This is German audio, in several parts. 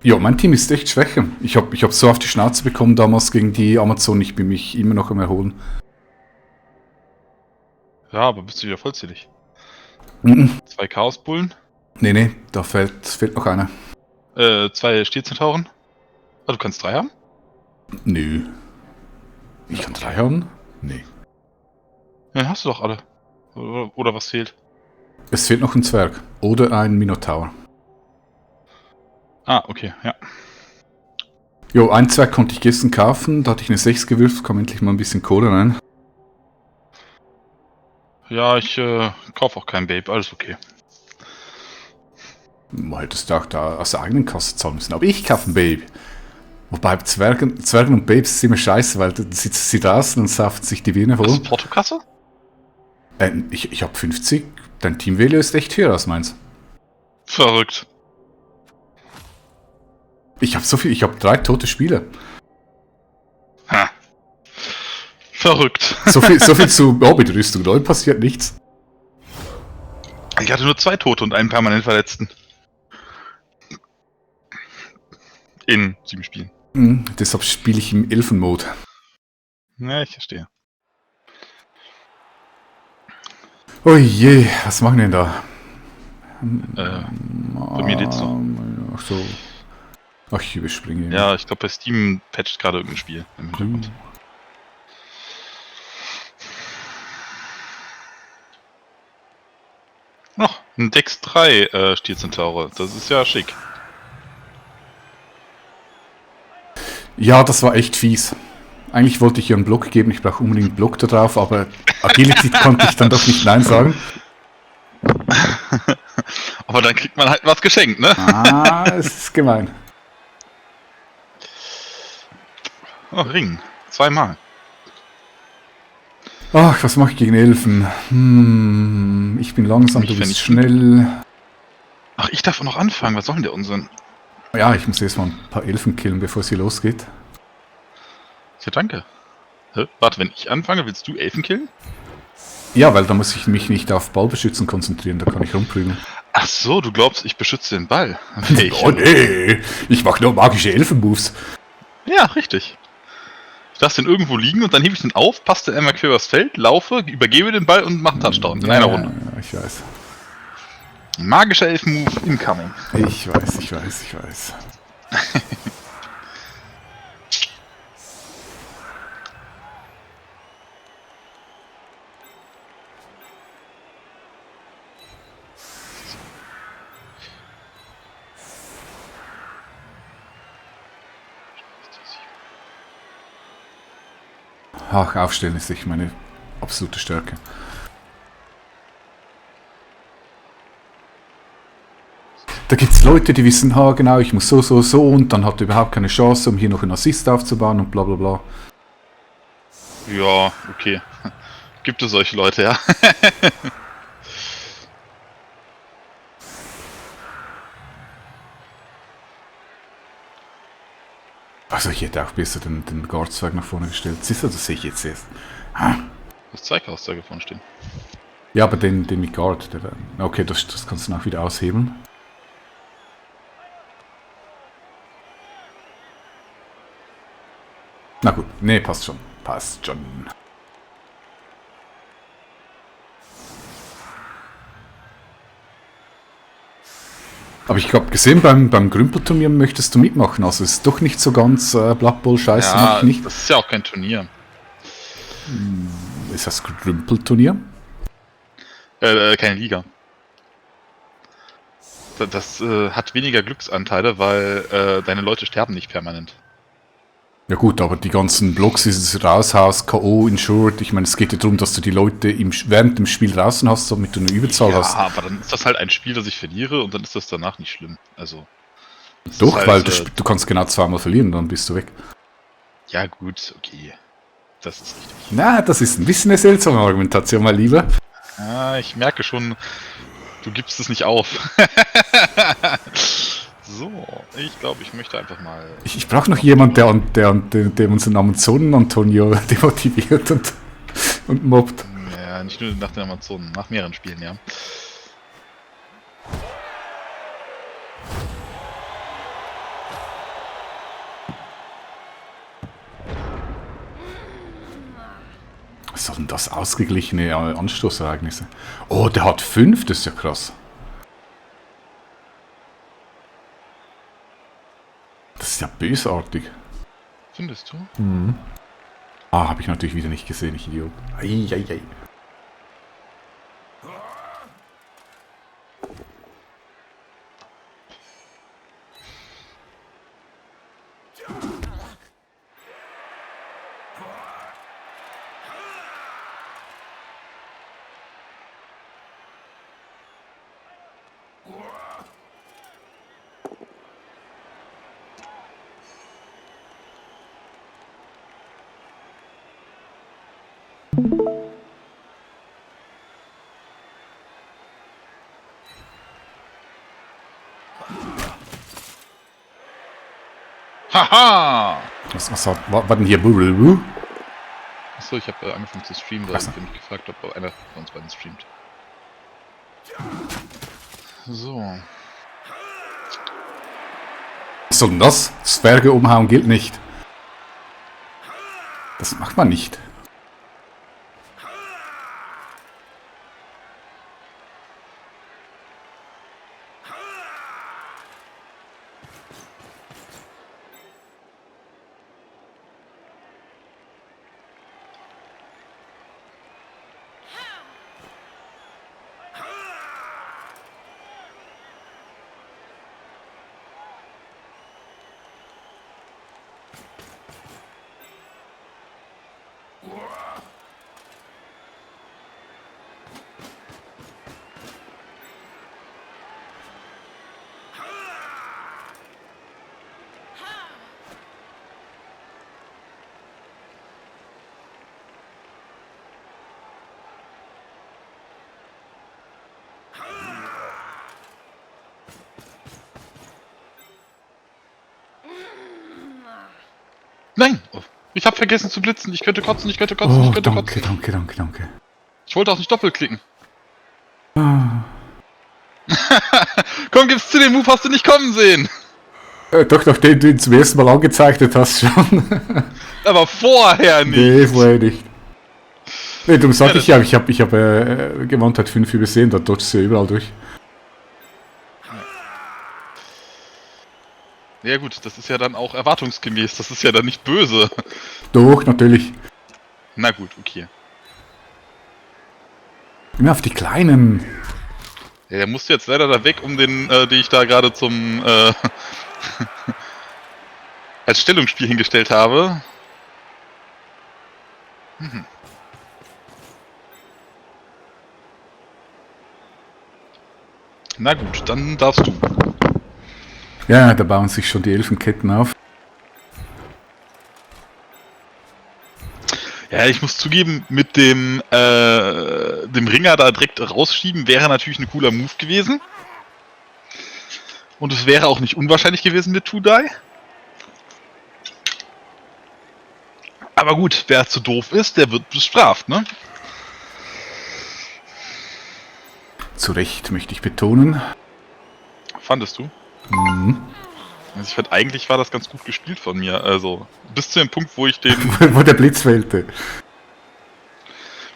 Ja, mein Team ist echt schwächer. Ich hab so auf die Schnauze bekommen damals gegen die Amazon. Ich bin mich immer noch am Erholen. Ja, aber bist du wieder vollzählig? Mhm. 2 Chaosbullen, Nee, da fehlt noch einer. 2 Stierzentauren. Ah, du kannst 3 haben? Nö. Ich kann 3 haben? Nee. Ja, hast du doch alle. Oder was fehlt? Es fehlt noch ein Zwerg. Oder ein Minotaur. Ah, okay, ja. Jo, ein Zwerg konnte ich gestern kaufen. Da hatte ich eine 6 gewürft. Kam endlich mal ein bisschen Kohle rein. Ja, ich kaufe auch kein Babe, alles okay. Man hättest du auch da aus der eigenen Kasse zahlen müssen. Aber ich kaufe ein Baby. Wobei Zwergen und Babes ist immer scheiße, weil dann sitzen sie draußen und saufen sich die Birne Hast voll. du Portokasse? Ich habe 50. Dein Team-Value ist echt höher als meins. Verrückt. Ich habe so viel, ich habe 3 tote Spieler. Ha. Verrückt. So viel zu mit Rüstung 9 passiert nichts. Ich hatte nur 2 Tote und einen permanent Verletzten. In 7 Spielen. Deshalb spiele ich im Elfen-Mode. Ja, ich verstehe. Oh je, was machen wir denn da? Bei mir lädt's noch. Ach so. Ach, ich überspringe ihn. Ja, ich glaube bei Steam patcht gerade irgendein Spiel im Hintergrund. Noch ein Dex 3 Stierzentaure. Das ist ja schick. Ja, das war echt fies. Eigentlich wollte ich ihr einen Block geben, ich brauche unbedingt einen Block da drauf, aber Agility konnte ich dann doch nicht Nein sagen. Aber dann kriegt man halt was geschenkt, ne? Ah, es ist gemein. Oh, Ring. 2 Mal. Ach, was mache ich gegen Elfen? Ich bin langsam, du bist schnell. Ach, ich darf noch anfangen. Was soll denn der Unsinn? Ja, ich muss erstmal ein paar Elfen killen, bevor es hier losgeht. Ja, danke. Hä? Warte, wenn ich anfange, willst du Elfen killen? Ja, weil da muss ich mich nicht auf Ballbeschützen konzentrieren, da kann ich rumprügeln. Ach so, du glaubst, ich beschütze den Ball. Oh nee, ich mache nur magische Elfen-Moves. Ja, richtig. Ich lasse den irgendwo liegen und dann hebe ich den auf, passe den einmal quer übers Feld, laufe, übergebe den Ball und mache einen Touchdown in einer Runde. Ja, ich weiß. Magischer Elfen-Move incoming. Ich weiß. Ach, aufstellen ist echt meine absolute Stärke. Da gibt es Leute, die wissen, genau, ich muss so und dann hat er überhaupt keine Chance, um hier noch einen Assist aufzubauen und bla bla bla. Ja, okay. Gibt es solche Leute, ja. Also ich hätte auch besser den Guardzweig nach vorne gestellt. Siehst du, das sehe ich jetzt erst. Das Zweikauszeige vorne stehen. Ja, aber den mit Guard, okay, das kannst du dann auch wieder aushebeln. Na gut, nee, passt schon. Aber ich glaube, gesehen, beim Grümpelturnier möchtest du mitmachen. Also ist doch nicht so ganz Blood Bowl scheiße, Ja, mach ich nicht. das ist ja auch kein Turnier. Ist das Grümpelturnier? Keine Liga. Das hat weniger Glücksanteile, weil deine Leute sterben nicht permanent. Ja gut, aber die ganzen Blocks ist es Raushaus, K.O., Insured. Ich meine, es geht ja darum, dass du die Leute während dem Spiel draußen hast, damit du eine Überzahl hast. Ja, aber dann ist das halt ein Spiel, das ich verliere und dann ist das danach nicht schlimm. Also. Doch, halt, weil du kannst genau 2-mal verlieren, dann bist du weg. Ja gut, okay. Das ist richtig. Na, das ist ein bisschen eine seltsame Argumentation, mein Lieber. Ja, ich merke schon, du gibst es nicht auf. So, ich glaube, ich möchte einfach mal... Ich brauche noch jemanden, der unseren Amazonen Antonio demotiviert und mobbt. Ja, nicht nur nach den Amazonen, nach mehreren Spielen, ja. soll denn das? Ausgeglichene Anstoßereignisse. Oh, der hat 5, das ist ja krass. Das ist ja bösartig. Findest du? Ah, habe ich natürlich wieder nicht gesehen, ich Idiot. Ei. Haha! Was war denn hier? Achso, Achso, ich habe angefangen zu streamen, da habe ich mich gefragt, ob einer von uns beiden streamt. So. was soll denn das? Zwerge umhauen gilt nicht. Das macht man nicht. Nein! Oh, ich habe vergessen zu blitzen. Ich könnte kotzen, ich könnte Oh, kotzen. danke. Ich wollte auch nicht doppelklicken. Ah. Komm, gib's zu, den Move hast du nicht kommen sehen. Doch, nachdem du ihn zum ersten Mal angezeichnet hast schon. Aber vorher nicht. Nee, vorher nicht. Nee, darum sag ich ja, ich hab Gewandtheit 5 übersehen, da dodgst du ja überall durch. Ja gut, das ist ja dann auch erwartungsgemäß. Das ist ja dann nicht böse. Doch, natürlich. Na gut, okay. Immer auf die Kleinen. Ja, der musste jetzt leider da weg, um den ich da gerade zum als Stellungsspiel hingestellt habe. Na gut, dann darfst du. Ja, da bauen sich schon die Elfenketten auf. Ja, ich muss zugeben, mit dem Ringer da direkt rausschieben wäre natürlich ein cooler Move gewesen. Und es wäre auch nicht unwahrscheinlich gewesen mit 2-Die. Aber gut, wer zu doof ist, der wird bestraft, ne? Zu Recht möchte ich betonen. Fandest du? Mhm. Also ich fand, eigentlich war das ganz gut gespielt von mir. Also, bis zu dem Punkt, wo ich den Wo der Blitz fehlte.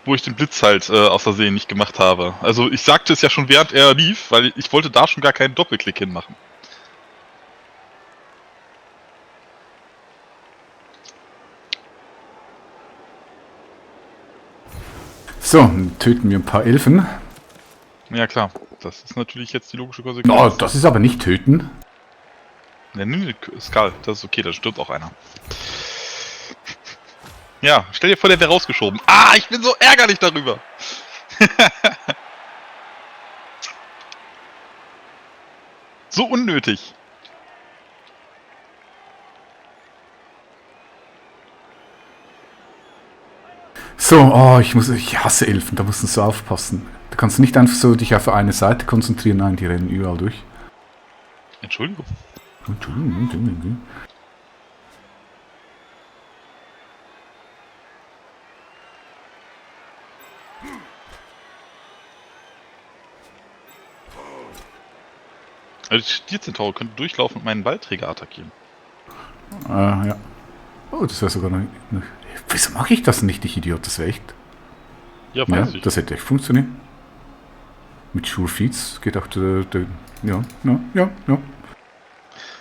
Blitz halt aus Versehen nicht gemacht habe. Also ich sagte es ja schon, während er lief, weil ich wollte da schon gar keinen Doppelklick hinmachen. So, dann töten wir ein paar Elfen. Ja klar, das ist natürlich jetzt die logische Konsequenz. Oh, das ist aber nicht töten. Ja, nee, Skal, das ist okay, da stirbt auch einer. Ja, stell dir vor, der wäre rausgeschoben. Ah, ich bin so ärgerlich darüber. So unnötig. So, oh, ich hasse Elfen, da musst du so aufpassen. Du kannst nicht einfach so dich auf eine Seite konzentrieren, nein, die rennen überall durch. Entschuldigung. Entschuldigung. Also die Stierzentaur könnte durchlaufen und meinen Ballträger attackieren. Ja. Oh, das wäre sogar noch. Wieso mache ich das nicht, ich Idiot? Das wäre echt. Ja, Ja, weiß ich. das hätte echt funktioniert. Mit Sure Feeds geht auch der ja, ja.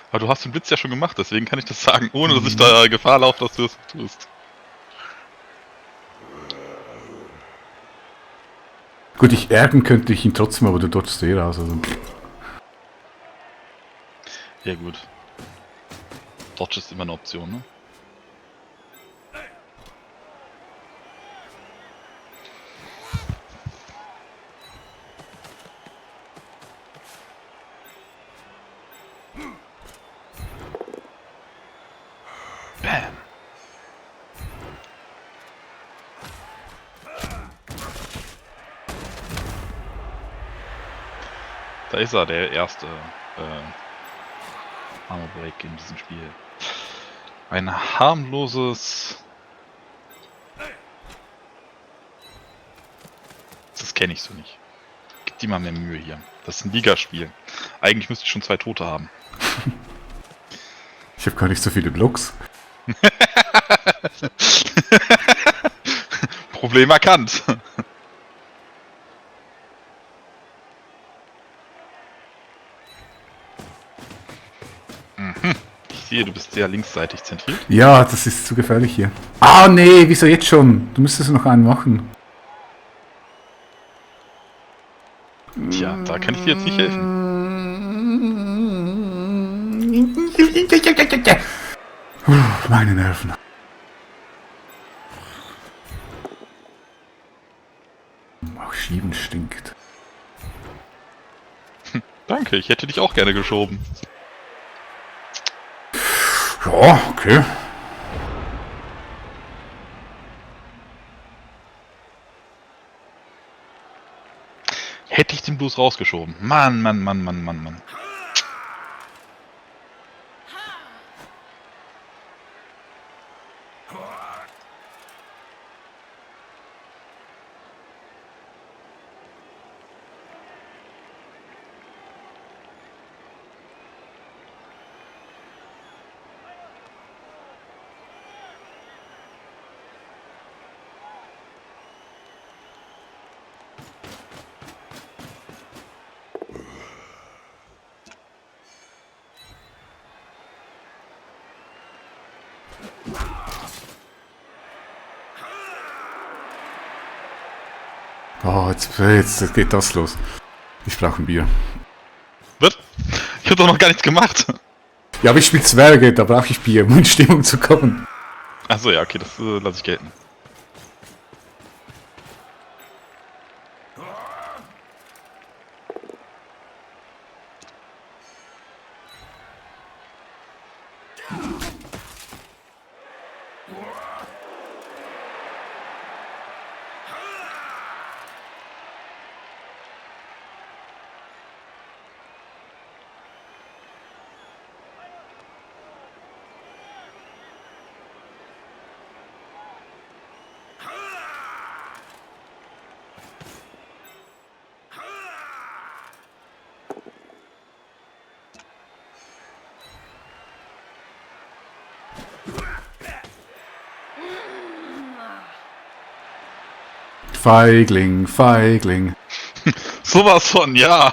Aber du hast den Blitz ja schon gemacht, deswegen kann ich das sagen, ohne dass ich da Gefahr laufe, dass du es tust. Gut, ich ärgern könnte ich ihn trotzdem, aber du dodgst eh raus. Also. Ja gut. Dodge ist immer eine Option, ne? Bam. Da ist er, der erste Armor Break in diesem Spiel. Ein harmloses... Das kenne ich so nicht. Gib dir mal mehr Mühe hier. Das ist ein Ligaspiel. Eigentlich müsste ich schon 2 Tote haben. Ich habe gar nicht so viele Blocks. Problem erkannt. Ich sehe, du bist sehr linksseitig zentriert. Ja, das ist zu gefährlich hier. Ah, nee, wieso jetzt schon? Du müsstest noch einen machen. Tja, da kann ich dir jetzt nicht helfen. Meine Nerven. Auch Schieben stinkt. Danke, ich hätte dich auch gerne geschoben. Ja, okay. Hätte ich den Blues rausgeschoben. Mann, Mann, Mann, Mann, Mann, Mann. Oh, jetzt geht das los. Ich brauche ein Bier. Was? Ich hab doch noch gar nichts gemacht. Ja, aber ich spiele Zwerge, da brauche ich Bier, um in Stimmung zu kommen. Achso, ja, okay, das lasse ich gelten. Feigling, Feigling. Sowas von, ja.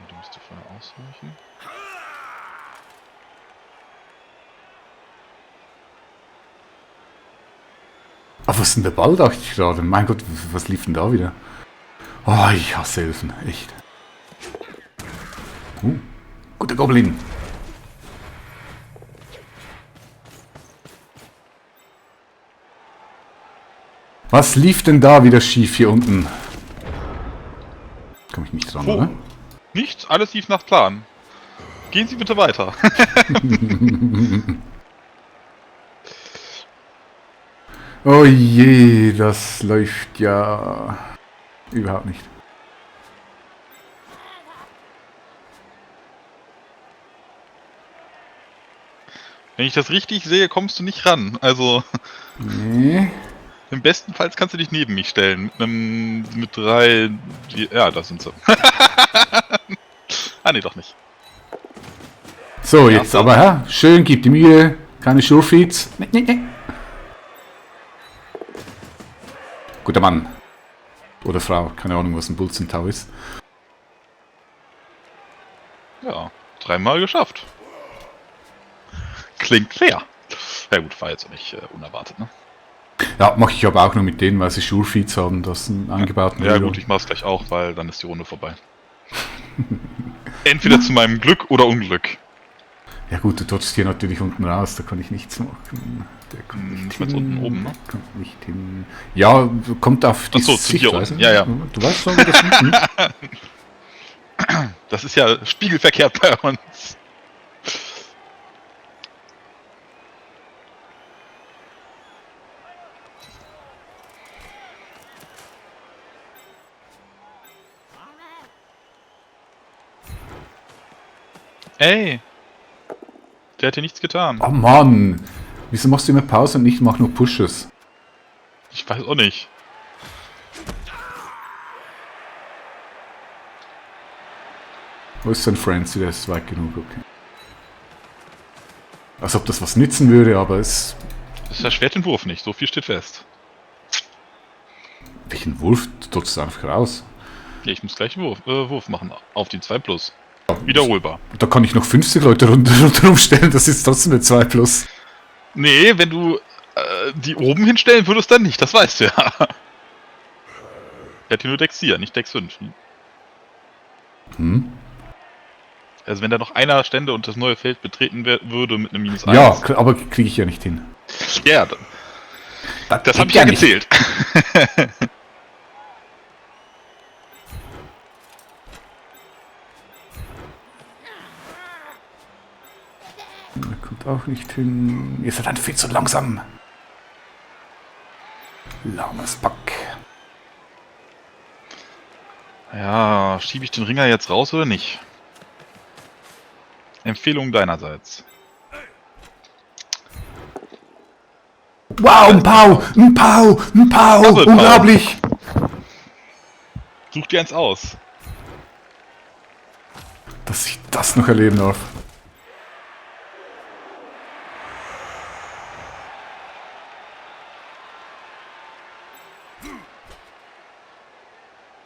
Du musst dir vorher ausweichen. Ah, was ist denn der Ball, dachte ich gerade. Mein Gott, was lief denn da wieder? Oh, ich hasse Elfen, echt. Guter Goblin. Was lief denn da wieder schief hier unten? Komme ich nicht dran, Oh. oder? Nichts, alles lief nach Plan. Gehen Sie bitte weiter. Oh je, das läuft ja überhaupt nicht. Wenn ich das richtig sehe, kommst du nicht ran. Also, Nee. im besten Fall kannst du dich neben mich stellen. Mit 3... Ja, da sind sie. Ah, nee, doch nicht. So, Ja, jetzt so. aber, ja, schön, gib die Mühe, keine Sure-Feeds. Nee, nee, nee. Guter Mann. Oder Frau, keine Ahnung, was ein Bullzentau ist. Ja, 3-mal geschafft. Klingt fair. Ja gut, war jetzt auch nicht unerwartet, ne? Ja, mache ich aber auch nur mit denen, weil sie Sure-Feeds haben, das einen eingebauten Ja Reload. gut, ich mach's gleich auch, weil dann ist die Runde vorbei. Entweder zu meinem Glück oder Unglück. Ja gut, du dodgst hier natürlich unten raus, da kann ich nichts machen. Der kommt nicht Ich mein's unten oben, ne? der kommt nicht hin. Ja, kommt auf die Achso, zu dir Sichtweise. unten, ja, ja. Du weißt schon, wie das unten ist. Das ist ja spiegelverkehrt bei uns. Ey! Der hat dir nichts getan. Oh Mann! Wieso machst du immer Pause und ich mach nur Pushes? Ich weiß auch nicht. Wo ist denn Francie? Der ist weit genug, okay. Als ob das was nützen würde, aber es... Das erschwert den Wurf nicht, so viel steht fest. Welchen Wurf? Du dodgst einfach raus. Ja, ich muss gleich einen Wurf machen auf die 2+. Wiederholbar. Da kann ich noch 50 Leute rundherum stellen, das ist trotzdem eine 2+. Nee, wenn du die oben hinstellen würdest, dann nicht, das weißt du ja. Er hat hier nur Dex 4, nicht Dex 5. Hm? Also wenn da noch einer stände und das neue Feld betreten würde mit einem -1. Ja, aber kriege ich ja nicht hin. Ja, das habe ich ja nicht. gezählt. Der kommt auch nicht hin. Ihr seid dann viel zu langsam. Lahmes Pack. Ja, schiebe ich den Ringer jetzt raus oder nicht? Empfehlung deinerseits. Wow, ein Pau! Ein Pau! Ein Pau! Doppelpau. Unglaublich! Such dir eins aus. Dass ich das noch erleben darf.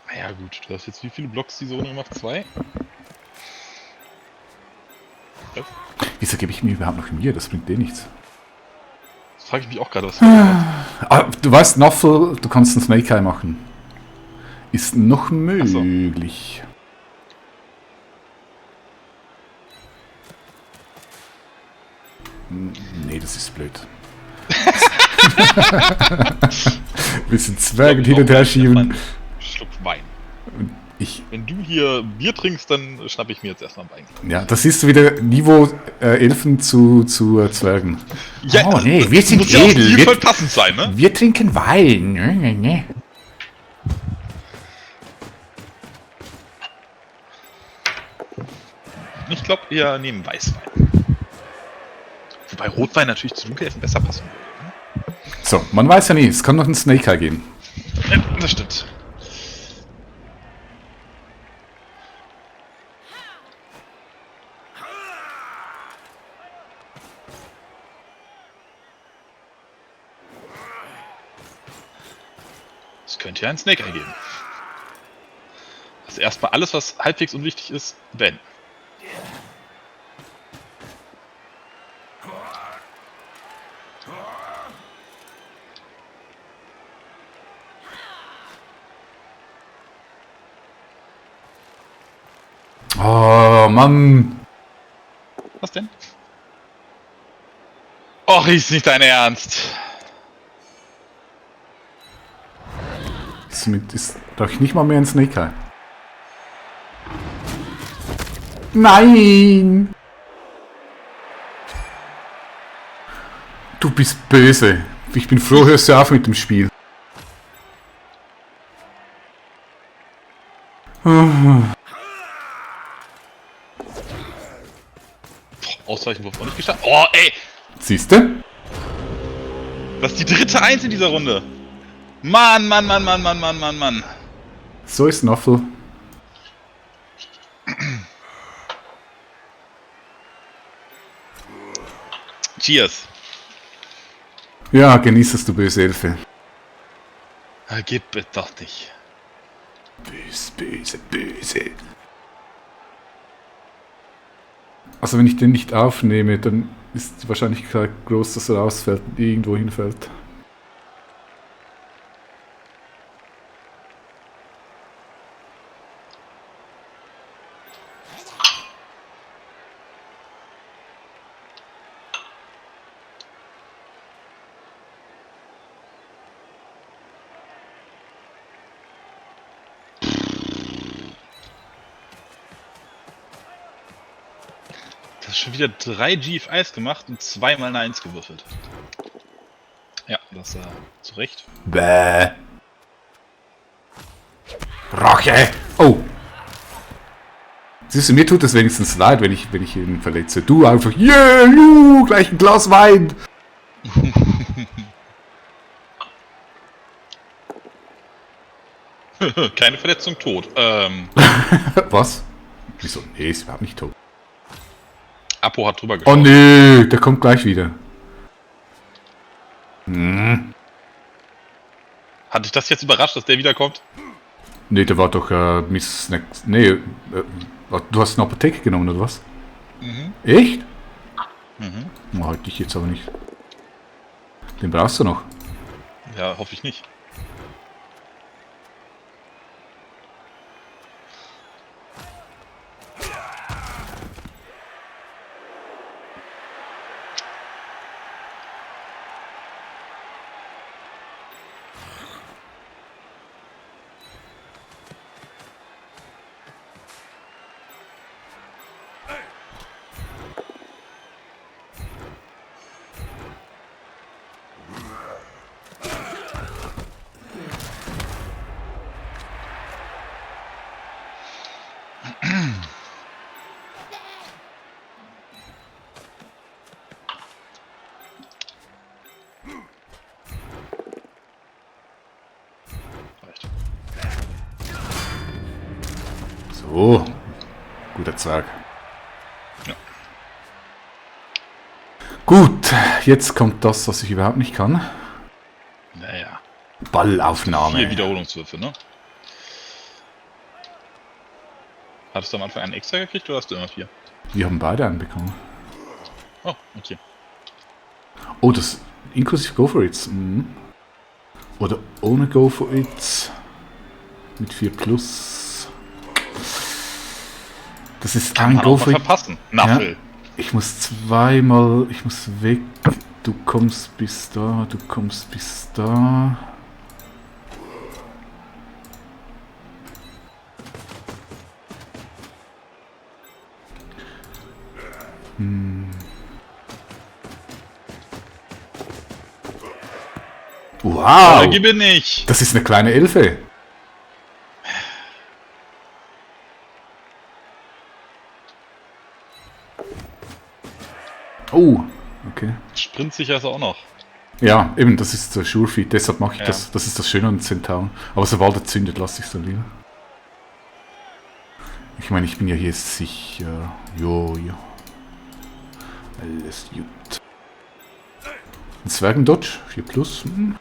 Naja gut, du hast jetzt wie viele Blocks diese Runde gemacht? 2? Was? Wieso gebe ich mir überhaupt noch Mühe? Das bringt dir nichts. Das frage ich mich auch gerade, was du gemacht Ah, du weißt, Nuffle, du kannst einen Snake Eye machen. Ist noch möglich. Nee, das ist blöd. Wir sind Zwerge hin und her schieben. Schluck Wein. Ich, Wenn du hier Bier trinkst, dann schnappe ich mir jetzt erstmal ein Wein. ja, das ist wieder Niveau Elfen zu Zwergen. Ja, Oh nee, wir sind muss ja auch edel. stilvoll Wir, passend sein, ne? wir trinken Wein. Nee. Ich glaube, wir nehmen Weißwein. Wobei Rotwein natürlich zu Dunkelelfen besser passen würde. So, man weiß ja nie, es kann noch einen Snake Eye geben. Ja, das stimmt. Es könnte ja einen Snake Eye geben. Also erstmal alles, was halbwegs unwichtig ist, beenden. Oh, Mann. Was denn? Och, ist nicht dein Ernst. Ist doch nicht mal mehr ein Snake Eye. Nein! Du bist böse. Ich bin froh, hörst du auf mit dem Spiel. Ausweichenwurf auch nicht geschafft. Oh, ey! Siehste? Das ist die dritte Eins in dieser Runde. Mann, Mann, Mann, Mann, Mann, Mann, Mann, Mann. So ist Noffel. Cheers. Ja, genieß es, du böse Elfe. Gib es doch nicht. Böse, böse, böse. Also wenn ich den nicht aufnehme, dann ist die Wahrscheinlichkeit groß, dass er rausfällt und irgendwo hinfällt. Das ist schon wieder 3 GFIs gemacht und zweimal eine 1 gewürfelt. Ja, das zu Recht. Bäh. Rache! Oh! Siehst du, mir tut es wenigstens leid, wenn ich ihn verletze. Du einfach, yeah, gleich ein Glas Wein! Keine Verletzung, tot. Was? Wieso? Nee, ist überhaupt nicht tot. Apo hat drüber geschaut. Oh nee, der kommt gleich wieder. Hm. Hat dich das jetzt überrascht, dass der wiederkommt? Nee, der war doch Miss Snacks. Nee, du hast eine Apotheke genommen, oder was? Mhm. Echt? Mhm. Oh, halt dich jetzt aber nicht. Den brauchst du noch. Ja, hoffe ich nicht. Reicht. So. Guter Zwerg. Ja. Gut, jetzt kommt das, was ich überhaupt nicht kann. Naja. Ballaufnahme. 4 Wiederholungswürfe, ne? Hattest du am Anfang einen extra gekriegt oder hast du immer 4? Wir haben beide einen bekommen. Oh, okay. Oh, das inklusive Go for It. Mhm. Oder ohne Go for It. Mit 4 plus. Das ist Kann ein man Go auch mal for It. verpassen. Naffel. Ja, ich muss zweimal. Ich muss weg. Du kommst bis da. Du kommst bis da. Wow! Gib ihn nicht! Das ist eine kleine Elfe. Oh, okay. Sprintsicher ist er auch noch. Ja, eben, das ist der Surefeed, deshalb mache ich Ja. das. Das ist das Schöne an Zentauren. Aber sobald er zündet, lasse ich es dann lieber. Ich meine, ich bin ja hier sicher. Jo. Alles gut. Ein Zwergendodge, 4 plus. Hm.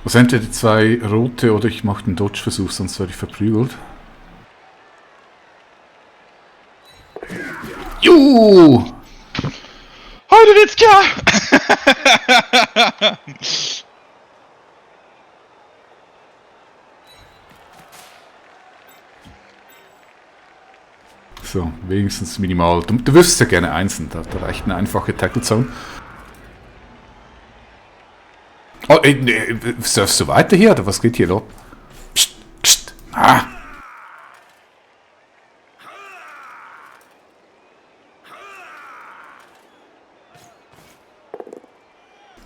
Was entweder die 2 rote oder ich mache den Dodge-Versuch, sonst werde ich verprügelt. Juhu! Heute wird's klar! So, wenigstens minimal. Du wirfst ja gerne einzeln, da reicht eine einfache Tackle Zone. Oh, nee, surfst du weiter hier oder was geht hier los? Psst, psst. Ah.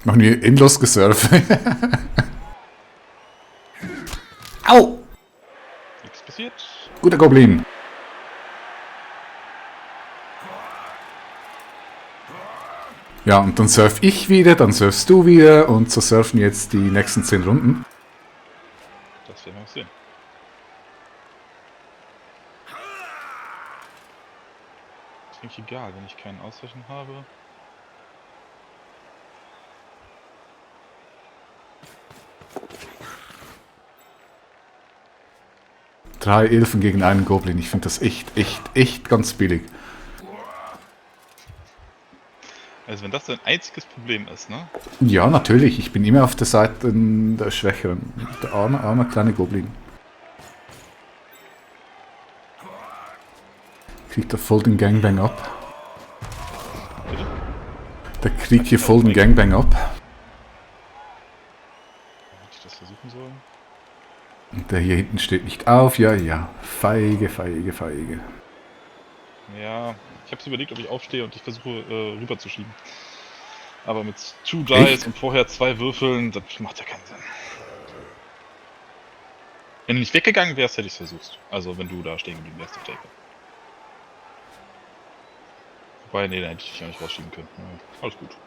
Noch nie endlos gesurft. Au! Nichts passiert. Guter Goblin. Ja, und dann surf ich wieder, dann surfst du wieder und so surfen jetzt die nächsten 10 Runden. Das werden wir noch sehen. Ist eigentlich egal, wenn ich keinen Ausweichen habe. Drei Elfen gegen einen Goblin. Ich finde das echt ganz billig. Also wenn das dein einziges Problem ist, ne? Ja, natürlich. Ich bin immer auf der Seite der Schwächeren. Der arme kleine Goblin. Kriegt er voll den Gangbang ab. Bitte? Der kriegt hier voll den Gangbang ab. Hätte ich das versuchen sollen? Und der hier hinten steht nicht auf. Ja, ja. Feige. Ja, ich habe überlegt, ob ich aufstehe und ich versuche rüberzuschieben. Aber mit 2 Echt? Dice und vorher 2 Würfeln, das macht ja keinen Sinn. Wenn du nicht weggegangen wärst, hätte ich es versucht. Also wenn du da stehen geblieben wärst auf der Ecke. Wobei, nee, da hätte ich dich ja nicht rausschieben können. Ja, alles gut.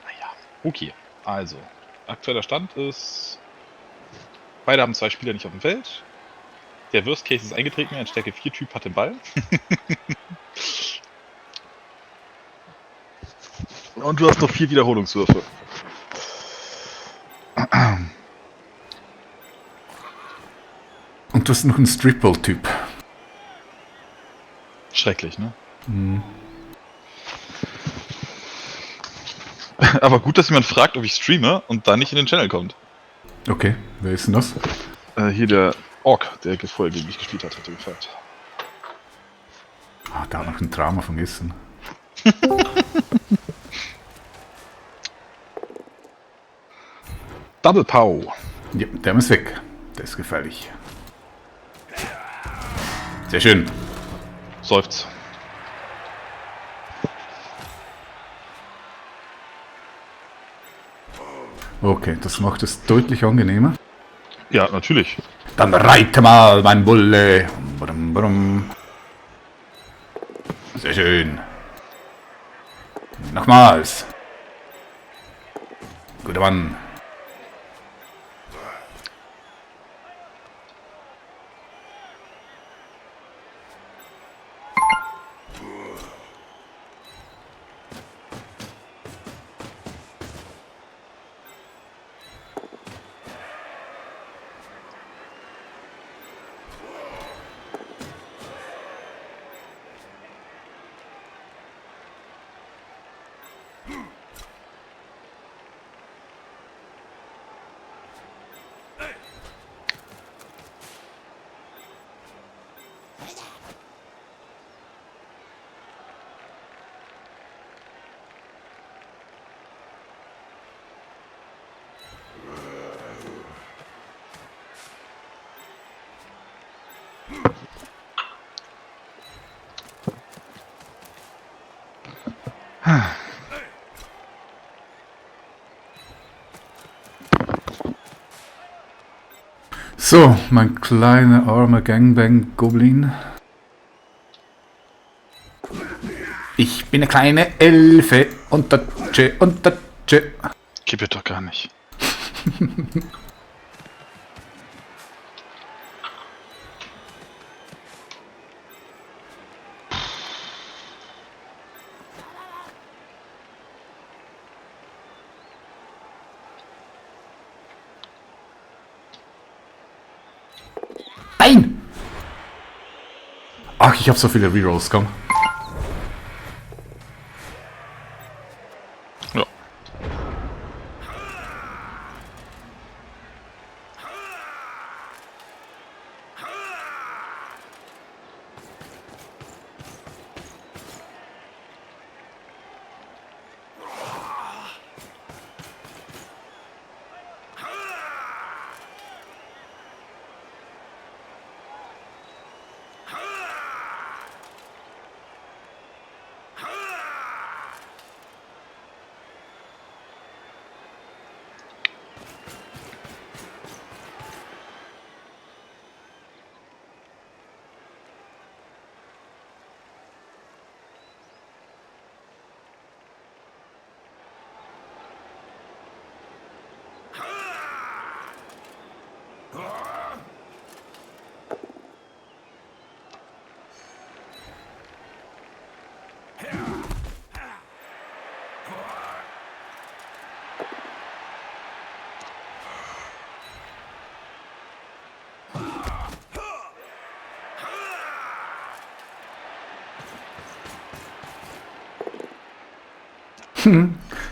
Naja, okay. Also, aktueller Stand ist, beide haben 2 Spieler nicht auf dem Feld. Der Worst Case ist eingetreten, ein Stärke 4 Typ hat den Ball. Und du hast noch 4 Wiederholungswürfe. Und du hast noch einen Stripple-Typ. Schrecklich, ne? Aber gut, dass jemand fragt, ob ich streame und da nicht in den Channel kommt. Okay, wer ist denn das? Hier der Ork, der vorher gegen mich gespielt hat, hatte gefragt. Ah, da hat noch ein Drama von gestern. Double Pow. Ja, der ist weg. Der ist gefährlich. Sehr schön. Seufz. Okay, das macht es deutlich angenehmer. Ja, natürlich. Dann reite mal, mein Bulle. Brum, brum. Sehr schön. Nochmals. Guter Mann. So, mein kleiner armer Gangbang-Goblin. Ich bin eine kleine Elfe und Tatsche. Gib mir doch gar nicht. Nein! Ach, ich habe so viele Rerolls, komm. Ja.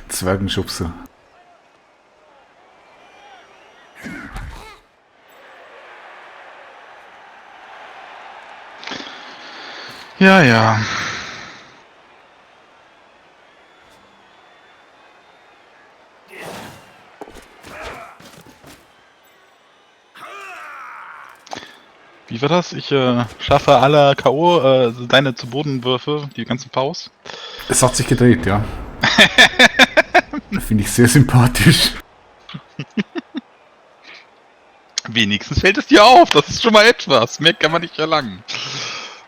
Zwergenschubser. Ja, ja. Wie war das? Ich schaffe alle K.O. Deine zu Bodenwürfe, die ganzen Vs. Es hat sich gedreht, ja. Finde ich sehr sympathisch. Wenigstens fällt es dir auf, das ist schon mal etwas. Mehr kann man nicht verlangen.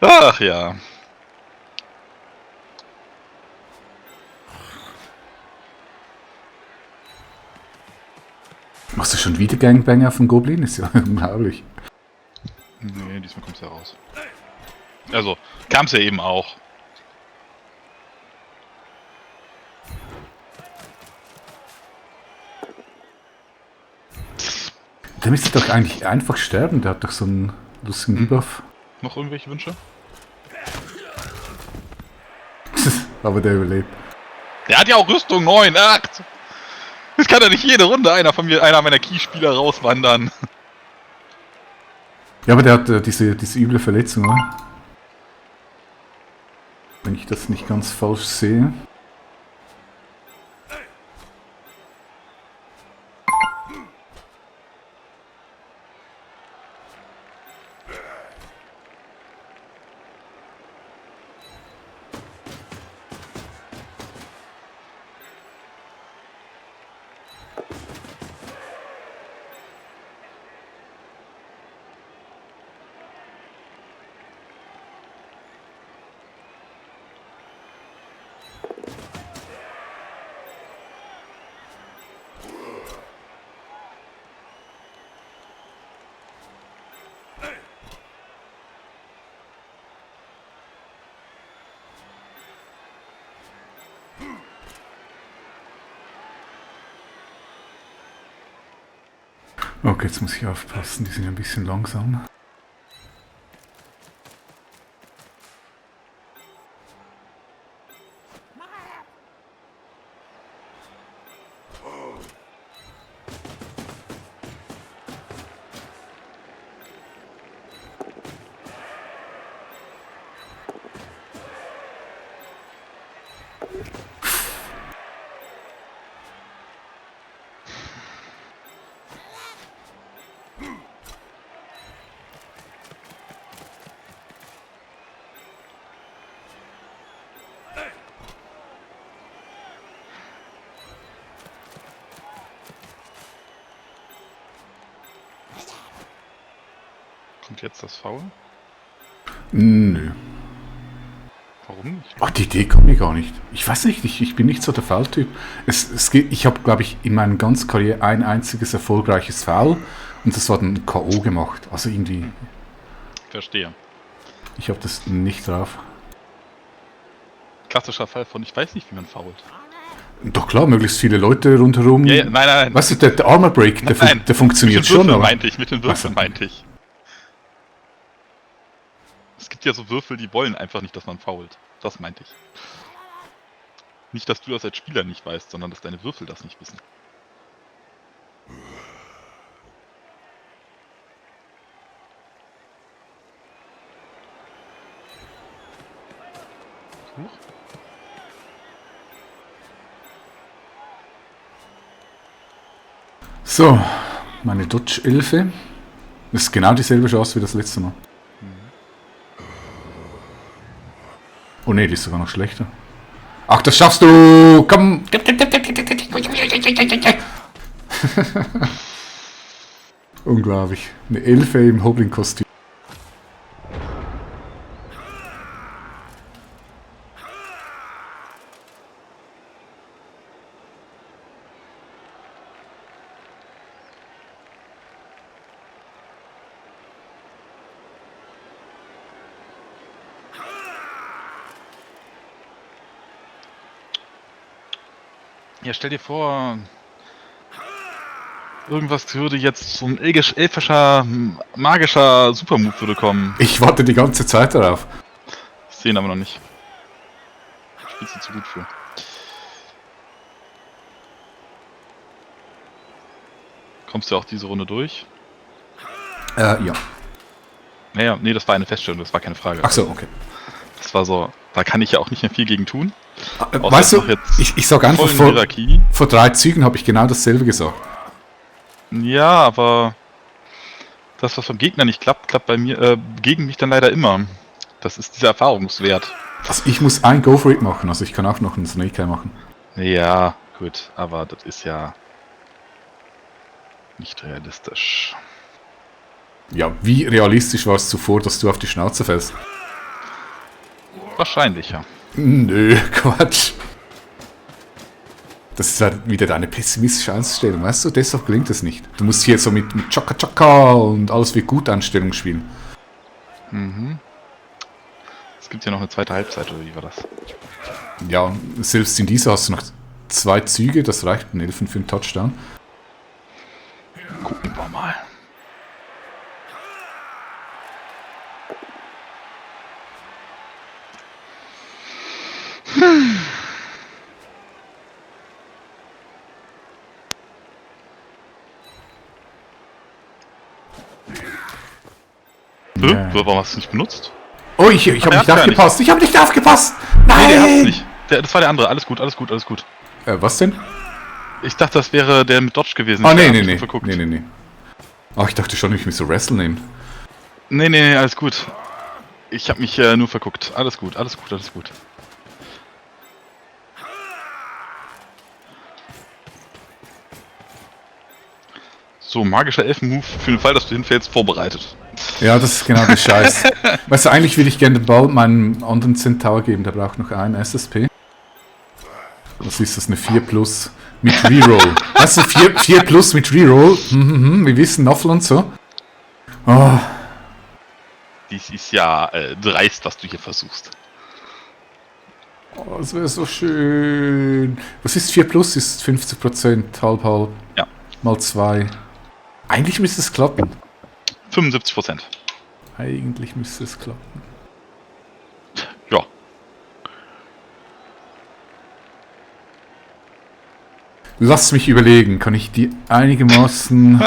Ach ja. Machst du schon wieder Gangbanger auf den Goblin? Ist ja unglaublich. Nee, diesmal kommt's ja raus. Also, kam's ja eben auch. Der müsste doch eigentlich einfach sterben. Der hat doch so einen lustigen Debuff. Noch irgendwelche Wünsche? Aber der überlebt. Der hat ja auch Rüstung 9, 8. Es kann ja nicht jede Runde einer meiner Keyspieler rauswandern. Ja, aber der hat diese üble Verletzung, oder? Wenn ich das nicht ganz falsch sehe. Okay, jetzt muss ich aufpassen, die sind ein bisschen langsam. Kommt jetzt das Foul? Nö. Warum nicht? Ach, die Idee kommt mir gar nicht. Ich weiß nicht, ich bin nicht so der Foul-Typ. Ich habe, glaube ich, in meiner ganzen Karriere ein einziges erfolgreiches Foul und das war dann K.O. gemacht. Also irgendwie, Verstehe. ich habe das nicht drauf. Klassischer Fall von, ich weiß nicht, wie man foult. Doch klar, möglichst viele Leute rundherum. Ja, nein. Weißt du, der Armor Break, der funktioniert schon, aber... Mit den Würfeln meinte ich. Es gibt ja so Würfel, die wollen einfach nicht, dass man foult. Das meinte ich. Nicht, dass du das als Spieler nicht weißt, sondern dass deine Würfel das nicht wissen. Huch. So, meine Dodge-Elfe. Das ist genau dieselbe Chance wie das letzte Mal. Oh ne, die ist sogar noch schlechter. Ach, das schaffst du! Komm! Unglaublich. Eine Elfe im Hoblin-Kostüm. Ja, stell dir vor, irgendwas würde jetzt, so ein elfischer, magischer Supermove würde kommen. Ich warte die ganze Zeit darauf. Ich sehe ihn aber noch nicht. Spielst du zu gut für. kommst du auch diese Runde durch? Ja. Naja, nee, das war eine Feststellung, das war keine Frage. Ach so, okay. Das war so, da kann ich ja auch nicht mehr viel gegen tun. Weißt du, ich sag einfach, vor 3 Zügen habe ich genau dasselbe gesagt. Ja, aber das, was vom Gegner nicht klappt, klappt bei mir gegen mich dann leider immer. Das ist dieser Erfahrungswert. Also ich muss ein Go for it machen, also ich kann auch noch einen Snake Eye machen. Ja, gut, aber das ist ja nicht realistisch. Ja, wie realistisch war es zuvor, dass du auf die Schnauze fällst? Wahrscheinlich, ja. Nö, Quatsch. Das ist halt wieder deine pessimistische Einstellung, weißt du? Deshalb gelingt es nicht. Du musst hier so mit Chaka Chaka und alles wie gut Einstellung spielen. Mhm. Es gibt ja noch eine zweite Halbzeit, oder wie war das? Ja, selbst in dieser hast du noch 2 Züge, das reicht einen Elfen für einen Touchdown. Gucken wir mal. Ja. Warum hast du nicht benutzt? Oh, ich habe nicht aufgepasst. Ich habe nicht aufgepasst. Nein! Nee, der hat's nicht. Das war der andere. Alles gut, alles gut, alles gut. Was denn? Ich dachte, das wäre der mit Dodge gewesen. Ah, Ich nee, hab nee, schon nee. verguckt. Nee. Ach, ich dachte schon, ich mich so Wrestle nehmen. Nee, alles gut. Ich habe mich nur verguckt. Alles gut, alles gut, alles gut. So, magischer Elfen-Move für den Fall, dass du hinfällst, vorbereitet. Ja, das ist genau der Scheiß. Weißt du, eigentlich will ich gerne den Ball meinem anderen Centaur geben, der braucht noch einen SSP. Was ist das, eine 4 Plus mit Reroll? Weißt du, 4 Plus mit Reroll? Wir wissen, Noffel und so. Oh. Dies ist ja dreist, was du hier versuchst. Oh, das wäre so schön. Was ist 4 Plus? Ist 50%, halb. Ja. Mal 2. Eigentlich müsste es klappen. 75%. Eigentlich müsste es klappen. Ja. Lass mich überlegen, kann ich die einigermaßen...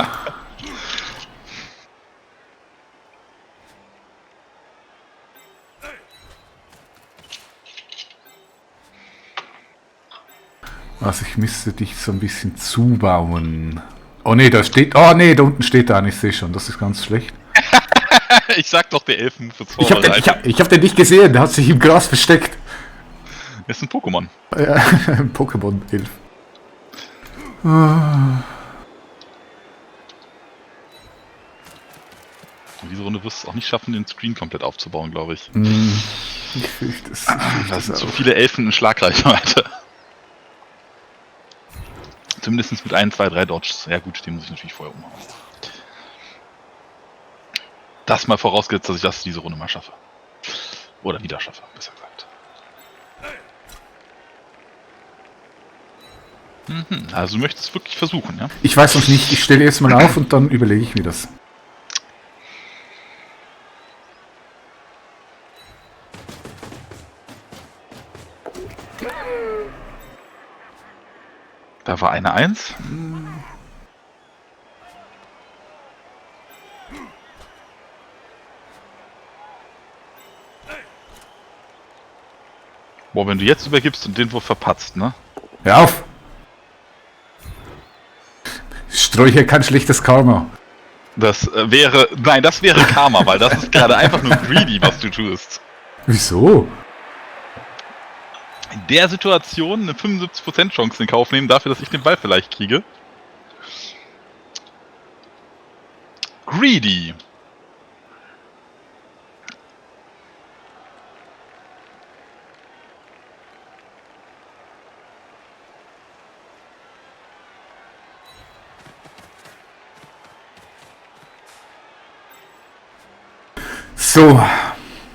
Also ich müsste dich so ein bisschen zubauen. Oh ne, da steht... Oh ne, da unten steht er, ich sehe schon, das ist ganz schlecht. Ich sag doch, der Elfen für Ich hab den nicht gesehen, der hat sich im Gras versteckt. Das ist ein Pokémon. Ja, Pokémon 11. Diese Runde wirst du es auch nicht schaffen, den Screen komplett aufzubauen, glaube ich. Ich fürchte es. Da sind zu viele Elfen in Schlagreichweite. Zumindest mit 1, 2, 3 Dodges. Ja gut, den muss ich natürlich vorher umhauen. Das mal vorausgesetzt, dass ich das diese Runde mal schaffe. Oder wieder schaffe, besser gesagt. Also du möchtest es wirklich versuchen, ja? Ich weiß noch nicht, ich stelle jetzt mal auf und dann überlege ich mir das. Da war eine 1. Boah, wenn du jetzt übergibst und den Wurf verpatzt, ne? Hör auf! Streu hier kein schlechtes Karma. Das wäre... Nein, das wäre Karma, weil das ist gerade einfach nur greedy, was du tust. Wieso? In der Situation eine 75% Chance in Kauf nehmen, dafür, dass ich den Ball vielleicht kriege. Greedy. So,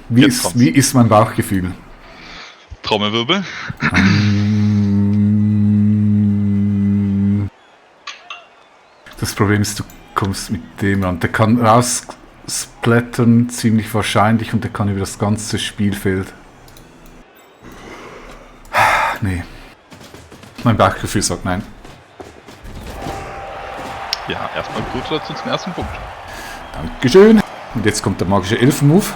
wie ist mein Bauchgefühl? Trommelwirbel. Das Problem ist, du kommst mit dem ran. Der kann raussplattern, ziemlich wahrscheinlich, und der kann über das ganze Spielfeld. Nee. Mein Bauchgefühl sagt nein. Ja, erstmal Gratulation zum ersten Punkt. Dankeschön. Und jetzt kommt der magische Elfen-Move.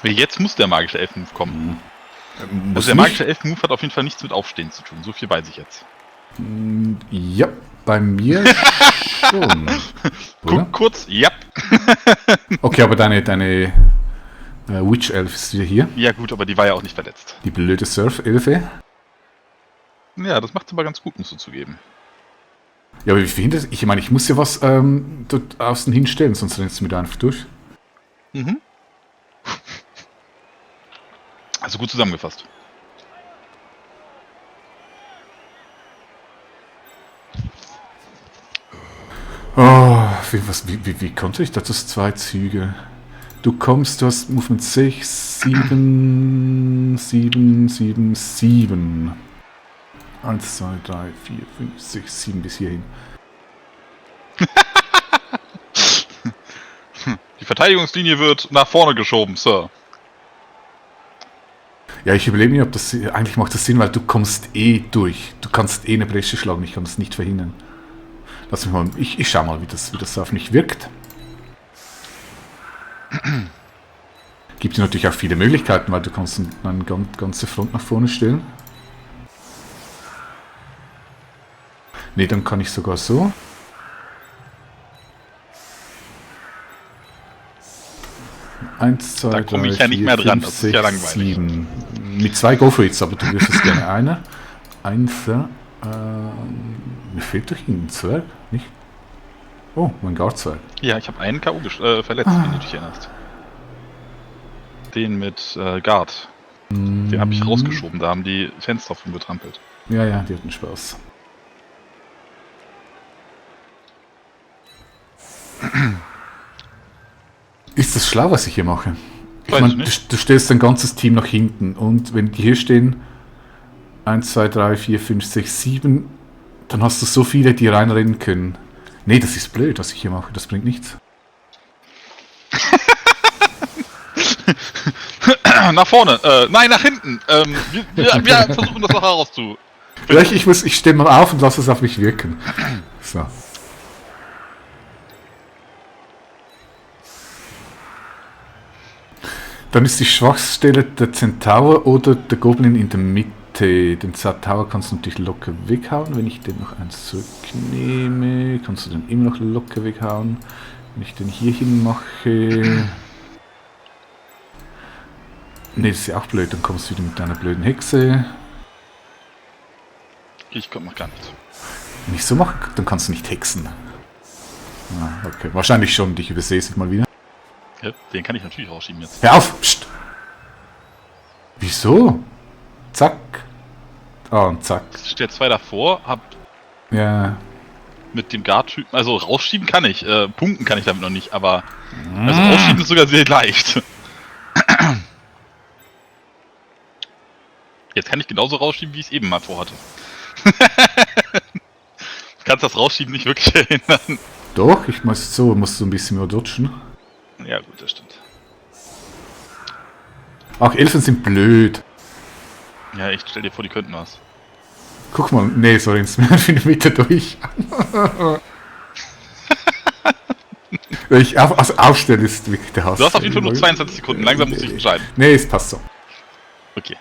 Jetzt muss der magische Elfen kommen. Muss Also der nicht. magische Elfen-Move hat auf jeden Fall nichts mit Aufstehen zu tun. So viel weiß ich jetzt. Ja, bei mir schon. Oder? Guck kurz, ja. Okay, aber deine Witch Elf ist wieder hier. Ja gut, aber die war ja auch nicht verletzt. Die blöde Surf-Elfe. Ja, das macht sie aber ganz gut, musst du zugeben. Ja, aber wie finde ich? Ich meine, ich muss ja was dort außen hinstellen, sonst rennst du mir da einfach durch. Mhm. Also gut zusammengefasst. Oh, wie konnte ich das? Das 2 Züge. Du kommst, du hast Movement 6, 7, 7, 7, 7. 1, 2, 3, 4, 5, 6, 7 bis hierhin. Die Verteidigungslinie wird nach vorne geschoben, Sir. Ja, ich überlege mir, ob das eigentlich macht das Sinn, weil du kommst eh durch. Du kannst eh eine Bresche schlagen, ich kann das nicht verhindern. Lass mich mal, ich schau mal, wie das auf mich wirkt. Gibt dir natürlich auch viele Möglichkeiten, weil du kannst eine ganze Front nach vorne stellen. Ne, dann kann ich sogar so. Eins, zwei, Da komme drei, ich ja nicht vier, mehr dran, fünf, das ist ja sechs, langweilig. 7. Mit 2 Go-For-Hits, aber du wirst es gerne einer. Einser. Mir fehlt doch irgendein Zwerg, nicht? Oh, mein Garzwerg. Ja, ich habe einen K.O. verletzt, wenn du dich erinnerst. Den mit Guard. Den habe ich rausgeschoben, da haben die Fans drauf betrampelt. Ja, ja, die hatten Spaß. Ist das schlau, was ich hier mache? Ich Weiß meine, ich nicht. du stellst dein ganzes Team nach hinten und wenn die hier stehen, 1, 2, 3, 4, 5, 6, 7, dann hast du so viele, die reinrennen können. Nee, das ist blöd, was ich hier mache, das bringt nichts. Nach vorne, nein, nach hinten. Wir versuchen das noch herauszu. Vielleicht ich stehe mal auf und lasse es auf mich wirken. So. Dann ist die Schwachstelle der Centaur oder der Goblin in der Mitte. Den Centaur kannst du natürlich locker weghauen. Wenn ich den noch eins zurücknehme, kannst du den immer noch locker weghauen. Wenn ich den hier hin mache... Ne, das ist ja auch blöd. Dann kommst du wieder mit deiner blöden Hexe. Ich komme noch gar nicht. Wenn ich so mache, dann kannst du nicht hexen. Ah, okay. Wahrscheinlich schon. Dich übersehe ich mal wieder. Ja, den kann ich natürlich rausschieben jetzt. Hör auf! Psst. Wieso? Zack. Ah, und zack. Ich stehe 2 davor, hab Ja. mit dem Guard-Typen, also rausschieben kann ich, punkten kann ich damit noch nicht, aber also rausschieben ist sogar sehr leicht. Jetzt kann ich genauso rausschieben, wie ich es eben mal vorhatte. Du kannst das Rausschieben nicht wirklich erinnern. Doch, ich muss so ein bisschen mehr dodgen. Ja gut, das stimmt. Ach, Elfen sind blöd. Ja, ich stell dir vor, die könnten was. Guck mal, nee, so rennst du mir in die Mitte durch. Wenn ich aufstelle, ist wirklich der Hass. Du hast auf jeden Fall nur 22 Sekunden, langsam musst du dich entscheiden. Nee, es passt so. Okay.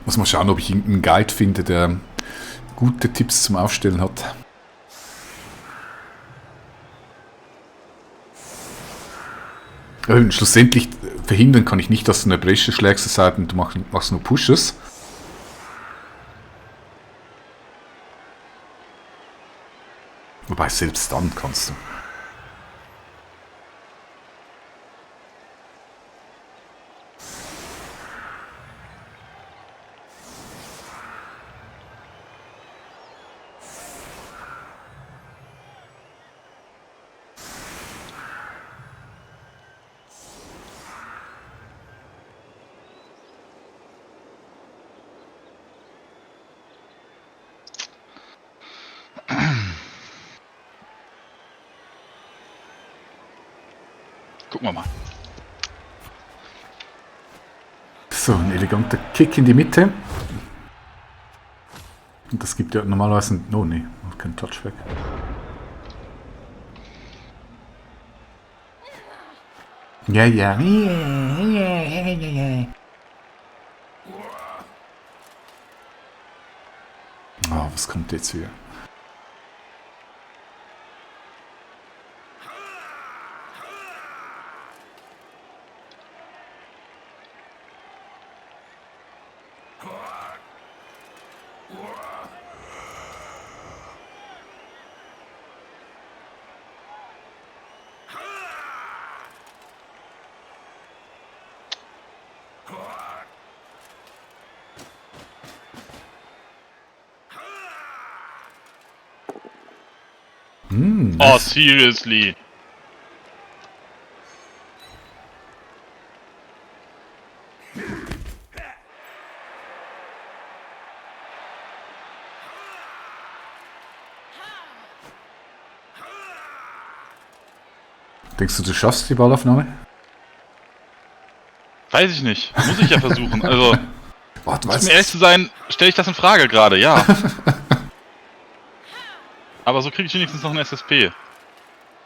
Muss mal schauen, ob ich irgendeinen Guide finde, der gute Tipps zum Aufstellen hat. Schlussendlich verhindern kann ich nicht, dass du eine Bresche schlägst, es sei denn, du machst nur Pushes. Wobei, selbst dann kannst du. Gucken wir mal. So, ein eleganter Kick in die Mitte. Und das gibt ja normalerweise ein... Oh nee, kein Touchback. Ja, ja. Oh, was kommt jetzt hier? Oh, seriously. Denkst du, du schaffst die Ballaufnahme? Weiß ich nicht. Muss ich ja versuchen. Also, Warte, um was? ehrlich zu sein, stelle ich das in Frage gerade, ja. Aber so kriege ich wenigstens noch einen SSP.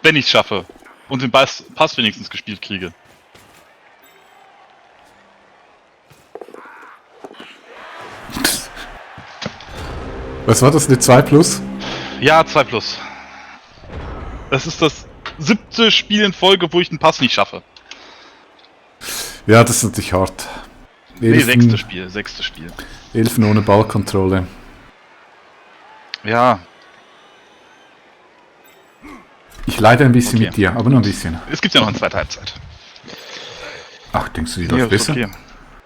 Wenn ich es schaffe. Und den Pass wenigstens gespielt kriege. Was war das, eine 2+? Ja, 2+. Das ist das 7. Spiel in Folge, wo ich den Pass nicht schaffe. Ja, das ist natürlich hart. Nee, Elfen, 6. Spiel. Elfen ohne Ballkontrolle. Ja, Ich leide ein bisschen Okay. mit dir, aber nur ein bisschen. es gibt ja noch eine zweite Halbzeit. Ach, denkst du, die Ja, läuft ist besser? okay.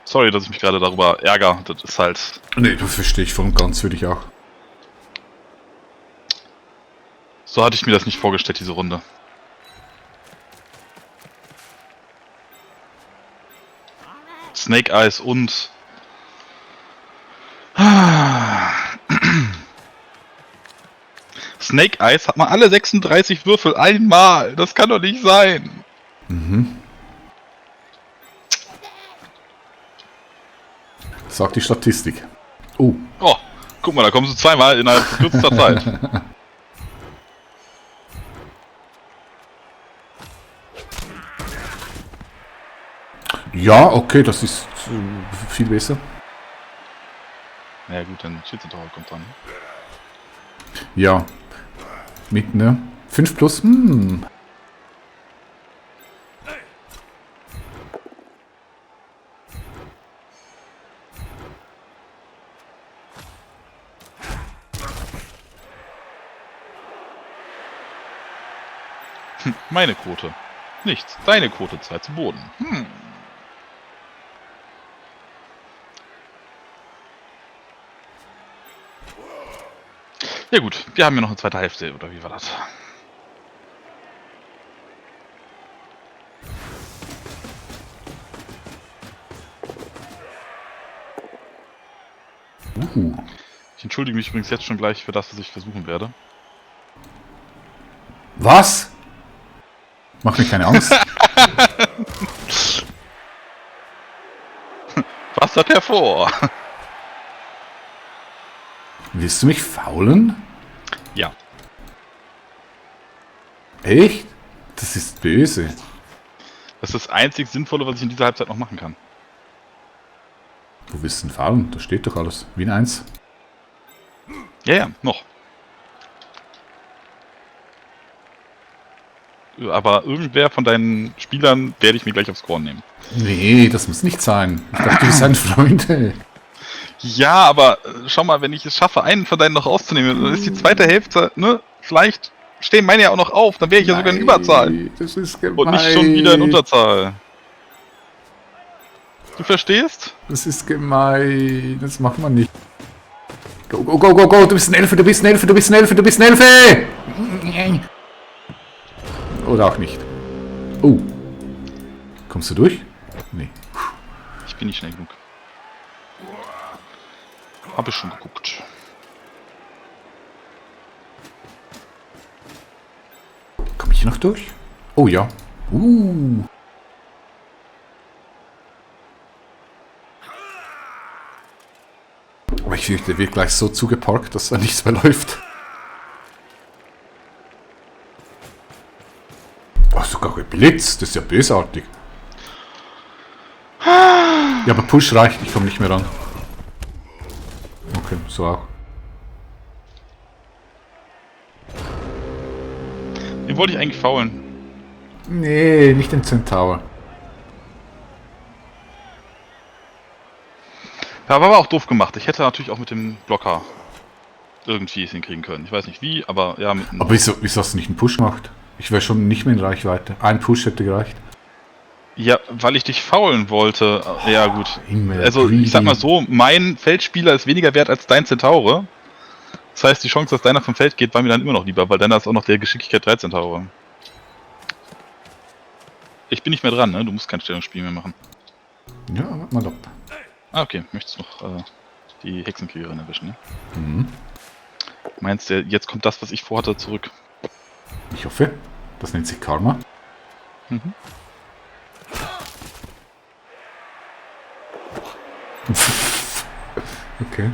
Sorry, dass ich mich gerade darüber ärgere. Das ist halt... Nee, das verstehe ich voll und ganz, würde ich auch. So hatte ich mir das nicht vorgestellt, diese Runde. Snake Eyes und... Snake Eyes hat mal alle 36 Würfel einmal. Das kann doch nicht sein. Sagt die Statistik. Oh, Oh, guck mal, da kommen sie zweimal innerhalb von kürzester Zeit. ja, okay, das ist viel besser. Ja gut, dann Schützentor kommt dran. Ja, mit ne 5+, Meine Quote. Nichts. Deine Quote 2 zu Boden. Ja gut, wir haben ja noch eine zweite Hälfte, oder wie war das? Ich entschuldige mich übrigens jetzt schon gleich für das, was ich versuchen werde. Was? Mach mir keine Angst. Was hat er vor? Willst du mich faulen? Ja. Echt? Das ist böse. Das ist das einzig Sinnvolle, was ich in dieser Halbzeit noch machen kann. Wo willst du denn faulen? Da steht doch alles. Wie ein 1. Ja, ja, noch. Aber irgendwer von deinen Spielern werde ich mir gleich aufs Korn nehmen. Nee, das muss nicht sein. Ich dachte, wir seien Freunde. Ja, aber schau mal, wenn ich es schaffe, einen von deinen noch rauszunehmen, dann ist die zweite Hälfte, ne? Vielleicht stehen meine ja auch noch auf, dann wäre ich ja sogar in Überzahl. Das ist gemein. Und nicht schon wieder in Unterzahl. Du verstehst? Das ist gemein. Das macht man nicht. Go, go, go, go, go. Du bist ein Elfe, du bist ein Elfe, du bist ein Elfe, du bist ein Elfe. Oder auch nicht. Oh. Kommst du durch? Nee. Ich bin nicht schnell genug. Hab ich schon geguckt. Komm ich hier noch durch? Oh ja. ich finde, der wird gleich so zugeparkt, dass da nichts mehr läuft. Oh, sogar geblitzt, das ist ja bösartig. Ja, aber Push reicht, ich komme nicht mehr ran. Okay, so auch. Den wollte ich eigentlich faulen. Nee, nicht den Centaur. Ja, war aber auch doof gemacht. Ich hätte natürlich auch mit dem Blocker irgendwie es hinkriegen können. Ich weiß nicht wie, aber ja, mit dem... Aber wieso hast du nicht einen Push gemacht? Ich wäre schon nicht mehr in Reichweite. Ein Push hätte gereicht. Ja, weil ich dich faulen wollte. Ja, gut. Himmel, Also, ich sag mal so, mein Feldspieler ist weniger wert als dein Centaure. Das heißt, die Chance, dass deiner vom Feld geht, war mir dann immer noch lieber, weil deiner ist auch noch der Geschicklichkeit 3 Centaure. Ich bin nicht mehr dran, ne? Du musst kein Stellungsspiel mehr machen. Ja, warte mal ab. Ah, okay. Möchtest noch die Hexenkriegerin erwischen, ne? Mhm. Meinst du, jetzt kommt das, was ich vorhatte, zurück? Ich hoffe. Das nennt sich Karma. Mhm. Okay.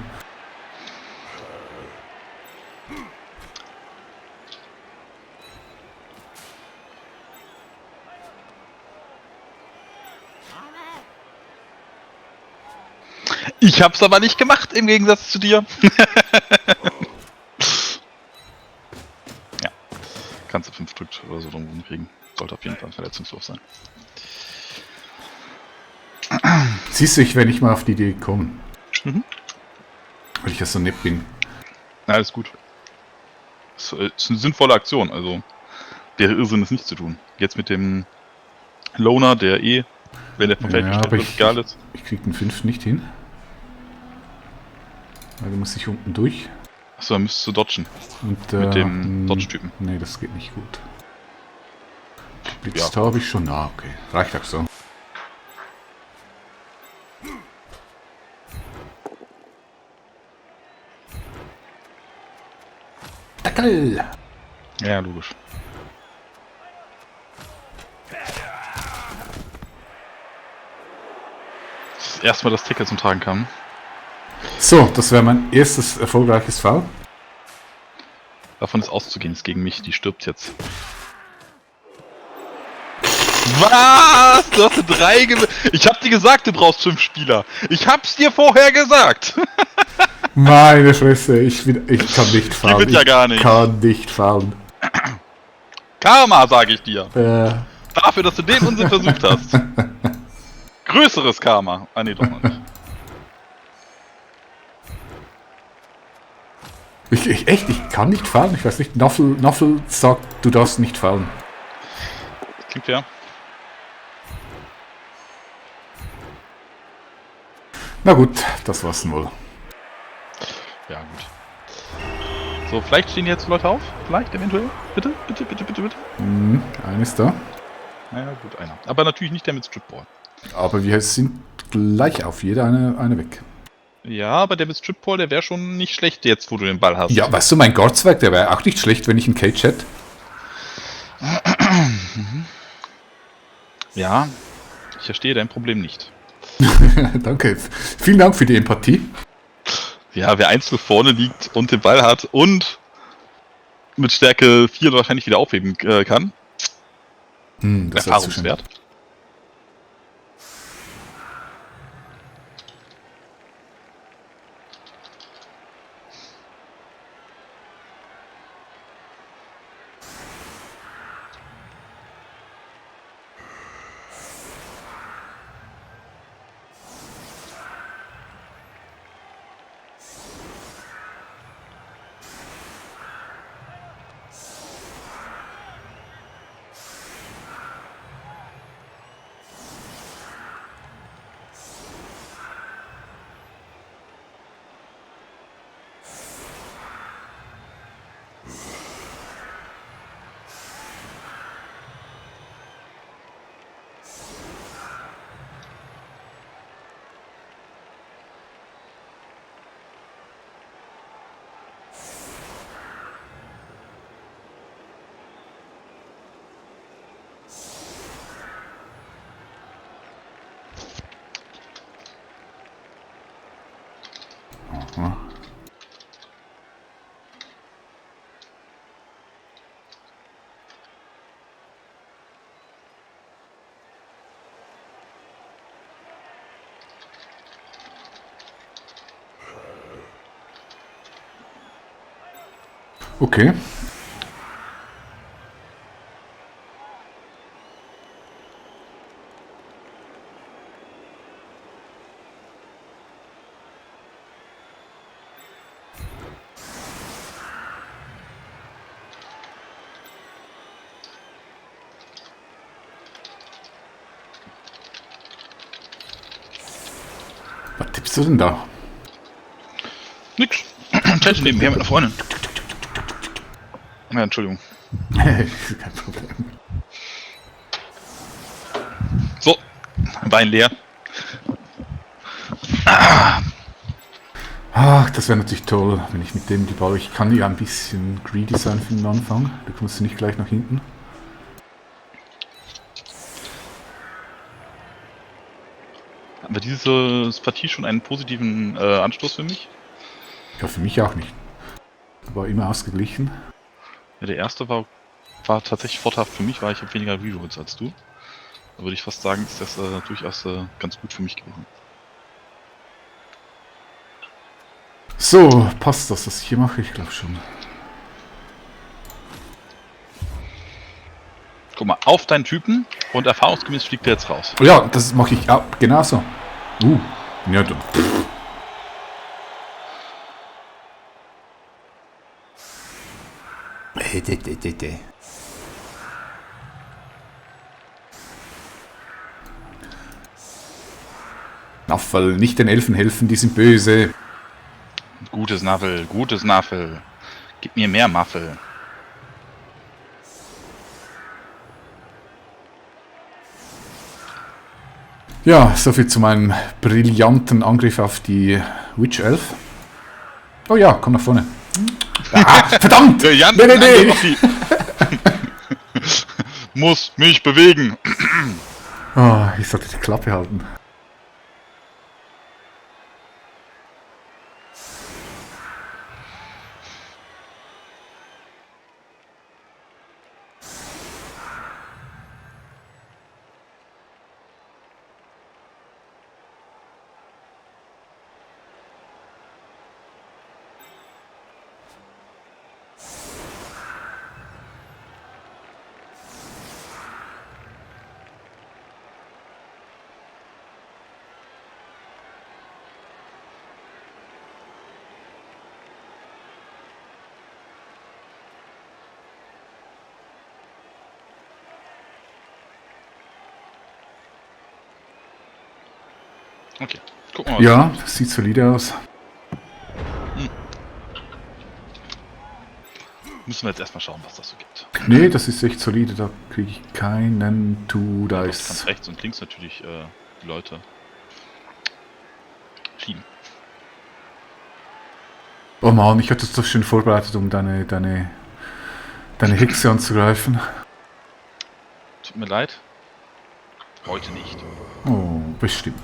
Ich hab's aber nicht gemacht, im Gegensatz zu dir. Ja. Kannst du 5 Stück oder so drum kriegen. Sollte auf jeden Fall verletzungslos sein. Siehst du, ich werde nicht mal auf die Idee kommen. Mhm. Weil ich ja so nett bin. Ja, alles gut. Das ist eine sinnvolle Aktion, also wäre Irrsinn, es nicht zu tun. Jetzt mit dem Loner, der wenn der vom Feld Ja, gestellt aber wird, egal ist. ich krieg den 5 nicht hin. Weil du musst dich unten durch. Achso, dann müsstest du dodgen. Und, Mit dem Dodge-Typen. Nee, das geht nicht gut. Ja. Jetzt habe ich schon. Ah, okay. Reicht auch so. Dackel! Ja, logisch. Das erste Mal, dass Ticket zum Tragen kam. So, das wäre mein erstes erfolgreiches Foul. Davon ist auszugehen, ist gegen mich, die stirbt jetzt. Was? Du hast 3 Ich hab dir gesagt, du brauchst 5 Spieler. Ich hab's dir vorher gesagt. Meine Fresse, ich kann nicht faulen. wird ja gar nicht. Ich kann nicht faulen. Karma, sage ich dir. Dafür, dass du den Unsinn versucht hast. Größeres Karma. Ah, nee, doch noch nicht. Ich kann nicht faulen. Ich weiß nicht, Noffel sagt, du darfst nicht faulen. Klingt fair. Na gut, das war's wohl. Ja, gut. So, vielleicht stehen jetzt Leute auf. Vielleicht, eventuell. Bitte, bitte, bitte, bitte, bitte. Eines da. Naja, gut, einer. Aber natürlich nicht der mit Stripball. Aber wir sind gleich auf. Jeder eine weg. Ja, aber der mit Stripball, der wäre schon nicht schlecht jetzt, wo du den Ball hast. Ja, weißt du, mein Guardzweig, der wäre auch nicht schlecht, wenn ich einen Cage hätte. Ja, ich verstehe dein Problem nicht. Danke. Vielen Dank für die Empathie. Ja, wer 1 vorne liegt und den Ball hat und mit Stärke 4 wahrscheinlich wieder aufheben kann. Das Erfahrungswert. Okay. Was tippst du denn da? Nix. Chat nebenher mit einer Freundin. Ja, Entschuldigung. Kein Problem. So, Wein leer. Ach, das wäre natürlich toll, wenn ich mit dem die Ball... Ich kann ja ein bisschen greedy sein für den Anfang. Da kommst du nicht gleich nach hinten. Aber diese Partie schon einen positiven Anstoß für mich? Ja, für mich auch nicht. War immer ausgeglichen. Ja, der erste war tatsächlich vorteilhaft für mich, weil ich habe weniger Rerolls als du. Da würde ich fast sagen, ist das durchaus ganz gut für mich gewesen. So, passt das, was ich hier mache? Ich glaube schon. Guck mal, auf deinen Typen und erfahrungsgemäß fliegt der jetzt raus. Ja, das mache ich auch genauso. Ja, du. Naffel, nicht den Elfen helfen, die sind böse. Gutes Naffel, gutes Naffel. Gib mir mehr Maffel. Ja, soviel zu meinem brillanten Angriff auf die Witch Elf. Oh ja, komm nach vorne. Ah, verdammt! Jan, Nee. Muss mich bewegen. Oh, ich sollte die Klappe halten. Okay, gucken wir mal. Ja, das sieht solide aus. Müssen wir jetzt erstmal schauen, was das so gibt. Nee, das ist echt solide, da kriege ich keinen Du kannst Two-Dice. rechts und links natürlich die Leute schieben. Oh Mann, ich hatte das doch schön vorbereitet, um deine Hexe anzugreifen. Tut mir leid. Heute nicht. Oh, bestimmt.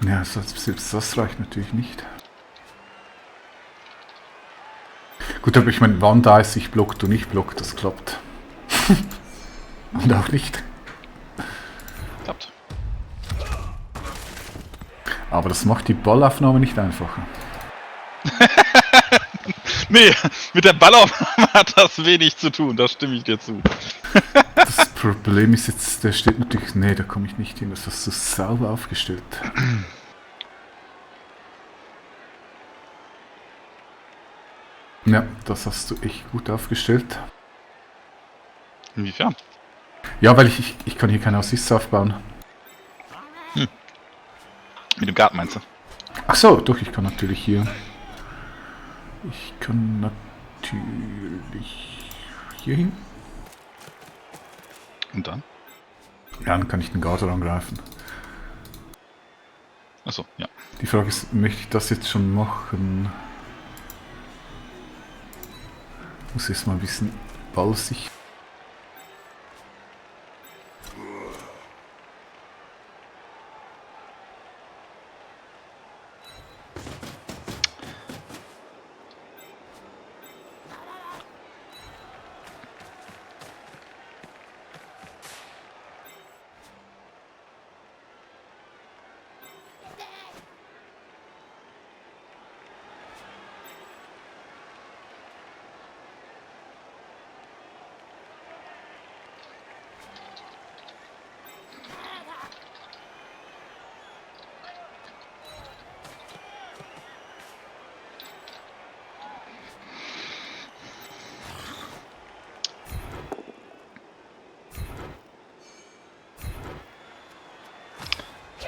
Ja, selbst das reicht natürlich nicht. Gut, aber ich meine, wann da ist, ich block, du nicht block, das klappt. Und auch nicht. Klappt. Aber das macht die Ballaufnahme nicht einfacher. Nee, mit der Ballaufnahme hat das wenig zu tun, da stimme ich dir zu. Das Problem ist jetzt, der steht natürlich... Nee, da komme ich nicht hin, das hast du sauber aufgestellt. Ja, das hast du echt gut aufgestellt. Inwiefern? Ja, weil ich kann hier keine Assists aufbauen. Mit dem Garten meinst du? Ach so, doch, ich kann natürlich hier... Ich kann natürlich hier hin. Und dann? Ja, dann kann ich den Garter angreifen. Achso, ja. Die Frage ist, möchte ich das jetzt schon machen? Muss jetzt mal ein bisschen ballsig.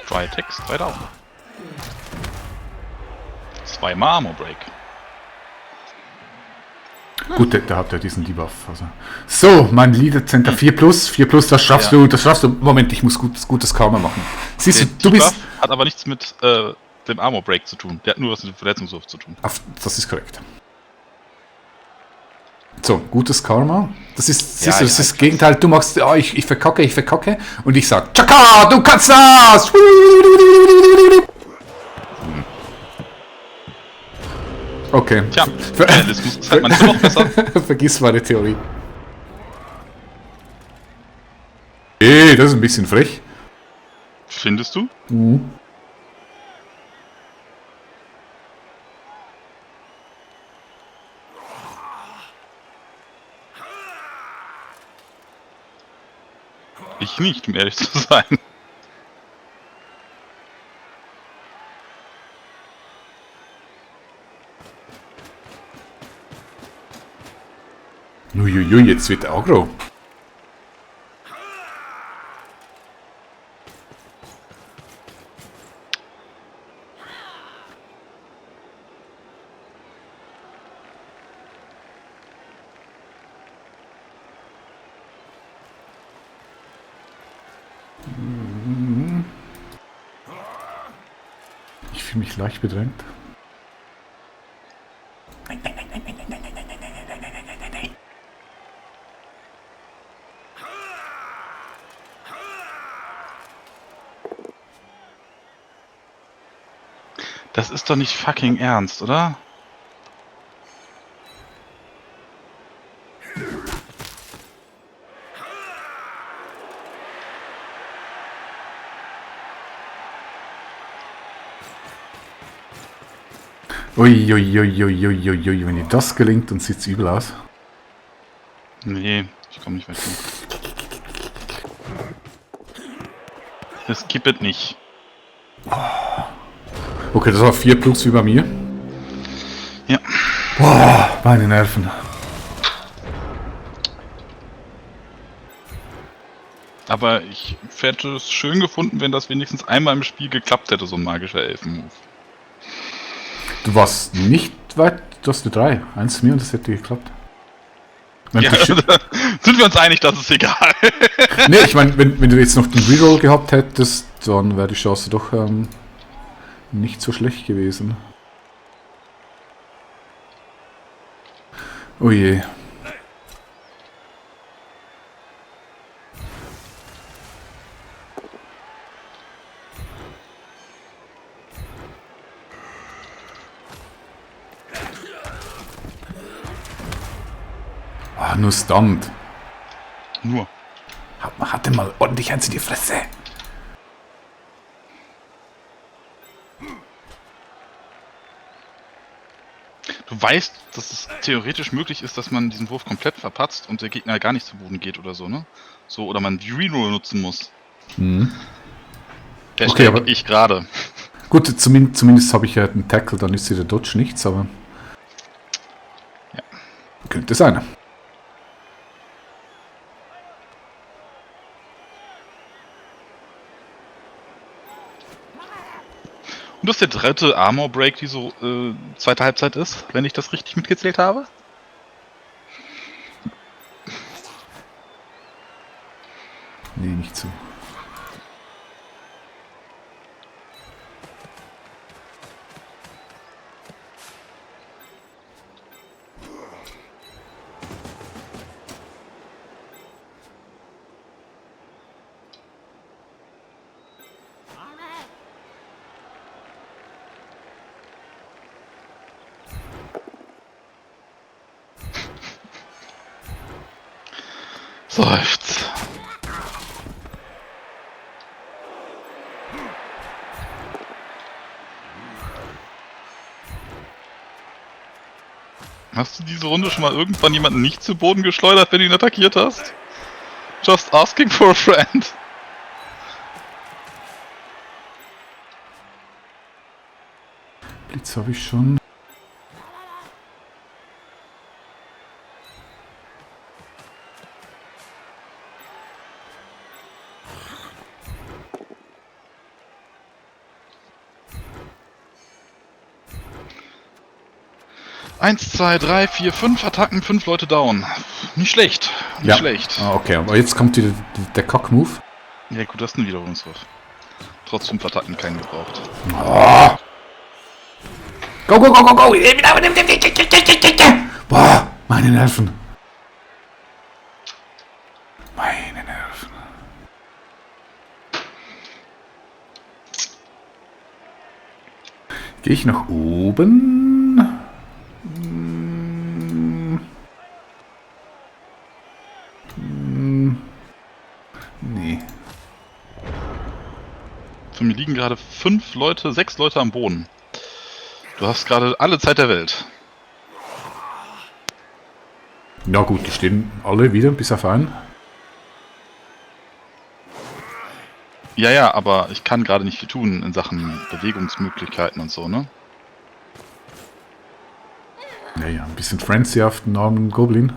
Dry Text, 3 Down. 2-mal Armor Break. Gut, der hat ja diesen Debuff. Also. So, mein Leader Center 4+, das schaffst Ja. du, das schaffst du. Moment, ich muss gutes Karma machen. Siehst du, Der du bist... Debuff hat aber nichts mit dem Armor Break zu tun. Der hat nur was mit dem Verletzungswurf zu tun. Das ist korrekt. So, gutes Karma. Das ist, siehst Ja, du, das ja, ist das Gegenteil. Du machst, ich verkacke. Und ich sag, Chaka, du kannst das! Okay. Tja, Realismus ist halt manchmal noch besser. Vergiss meine Theorie. Hey, das ist ein bisschen frech. Findest du? Ich nicht, um ehrlich zu sein. Uiuiui, jetzt wird Agro. Ich fühle mich leicht bedrängt. Das ist doch nicht fucking ernst, oder? Uiuiuiuiuiui, wenn dir das gelingt, dann sieht's übel aus. Nee, ich komme nicht weiter. Das gibt es nicht. Okay, das war 4+ wie bei mir. Ja. Boah, meine Nerven. Aber ich hätte es schön gefunden, wenn das wenigstens einmal im Spiel geklappt hätte, so ein magischer Elfenmove. Du warst nicht weit, du hast eine 3. 1 zu mir und das hätte geklappt. Wenn Ja, du sind wir uns einig, das ist egal. nee, ich meine, wenn du jetzt noch den Reroll gehabt hättest, dann wäre die Chance doch nicht so schlecht gewesen. Oh je. Ah, nur stunned. Nur. Hatte mal ordentlich eins in die Fresse. Du weißt, dass es theoretisch möglich ist, dass man diesen Wurf komplett verpatzt und der Gegner gar nicht zu Boden geht oder so, ne? So, oder man Reroll nutzen muss. Mhm. Der Okay, stecke aber- ich gerade. Gut, zumindest habe ich ja einen Tackle, dann ist sie der Dodge nichts, aber... Ja. Könnte sein. Und das ist der dritte Armor Break, die so zweite Halbzeit ist, wenn ich das richtig mitgezählt habe. Nee, nicht so. Seufz. Hast du diese Runde schon mal irgendwann jemanden nicht zu Boden geschleudert, wenn du ihn attackiert hast? Just asking for a friend. Blitz habe ich schon. Eins, zwei, drei, vier, 5 Attacken, 5 Leute down. Nicht schlecht. Nicht schlecht. Ah, okay, aber jetzt kommt wieder der Cock-Move. Ja gut, das ist ein Wiederholungswurf. Trotz 5 Attacken keinen gebraucht. Oh. Go, go, go, go, go! Boah, meine Nerven. Meine Nerven. Gehe ich nach oben? Nee. Von mir liegen gerade 5 Leute, 6 Leute am Boden. Du hast gerade alle Zeit der Welt. Na gut, die stehen alle wieder, bis auf einen. Ja, ja, aber ich kann gerade nicht viel tun in Sachen Bewegungsmöglichkeiten und so, ne? Naja, ein bisschen Frenzy auf den armen Goblin.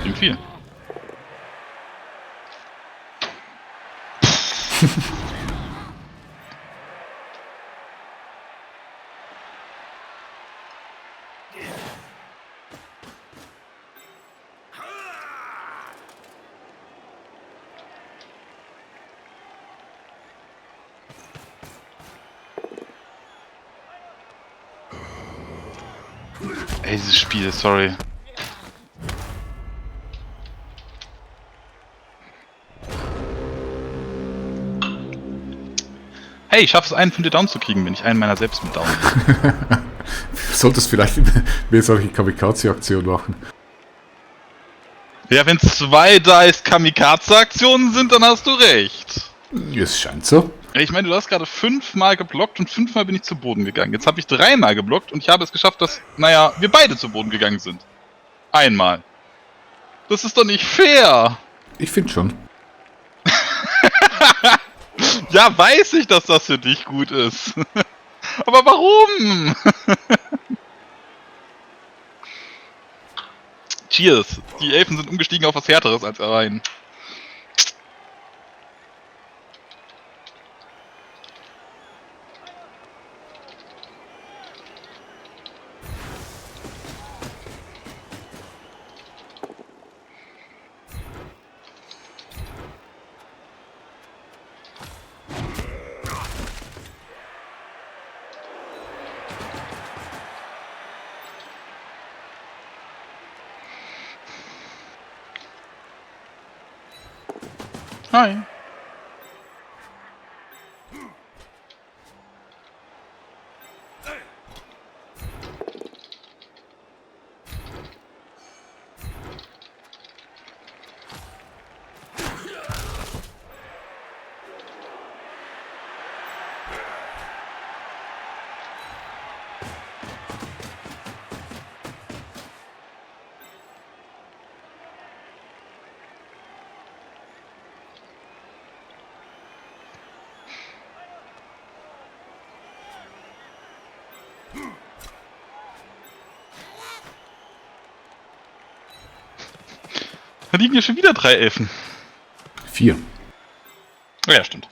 Klingt viel. Ey, dieses Spiel, sorry. Hey, ich schaffe es, einen von dir down zu kriegen, wenn ich einen meiner selbst mit down. Solltest vielleicht mehr solche Kamikaze-Aktionen machen. Ja, wenn 2 Dice Kamikaze-Aktionen sind, dann hast du recht. Es scheint so. Ich meine, du hast gerade 5-mal geblockt und 5-mal bin ich zu Boden gegangen. Jetzt habe ich 3-mal geblockt und ich habe es geschafft, dass, naja, wir beide zu Boden gegangen sind. Einmal. Das ist doch nicht fair. Ich finde schon. Ja, weiß ich, dass das für dich gut ist. Aber warum? Cheers. Die Elfen sind umgestiegen auf was Härteres als Reihen. Hi. Da liegen ja schon wieder 3 Elfen. 4. Ja, stimmt.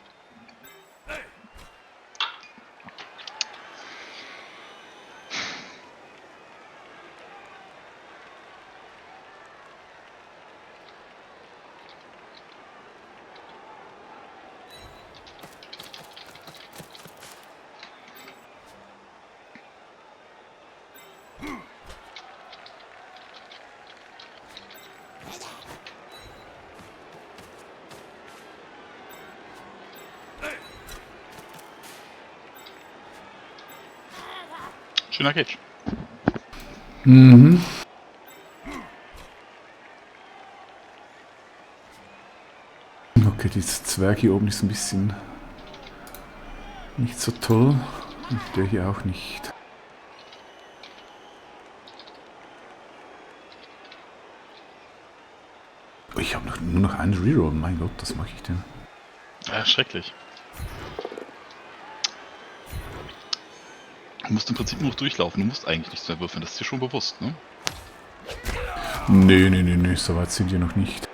Schöner Cage. Mhm. Okay, dieser Zwerg hier oben ist ein bisschen nicht so toll. Und der hier auch nicht. Oh, ich habe nur noch einen Reroll. Mein Gott, was mache ich denn? Ja, schrecklich. Du musst im Prinzip nur noch durchlaufen. Du musst eigentlich nichts mehr würfeln. Das ist dir schon bewusst, ne? Nee, so weit sind wir noch nicht.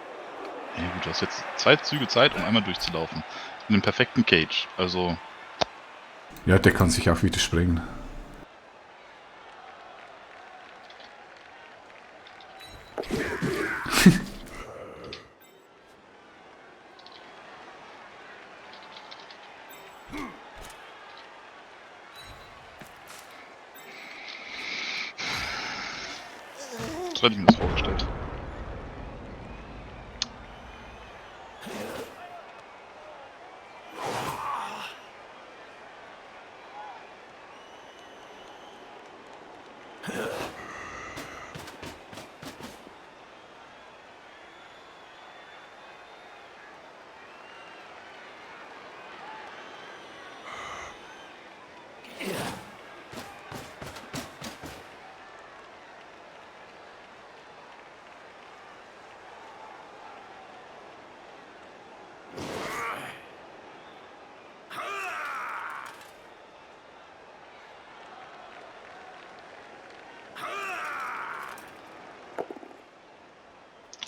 Ja gut, du hast jetzt 2 Züge Zeit, um einmal durchzulaufen. In einem perfekten Cage. Also, Ja, der kann sich auch wieder sprengen. so hätte ich mir das vorgestellt.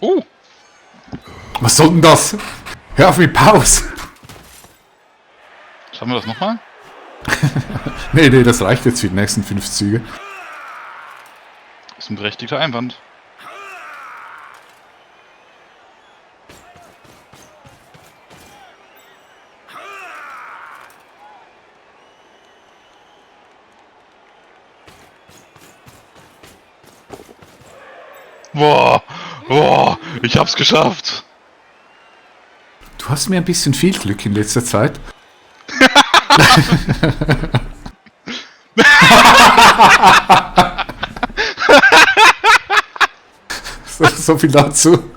Oh! Was soll denn das? Hör auf mit Pause! Schaffen wir das nochmal? Nee, das reicht jetzt für die nächsten 5 Züge. Ist ein berechtigter Einwand. Boah! Boah! Ich hab's geschafft! Du hast mir ein bisschen viel Glück in letzter Zeit. so viel dazu.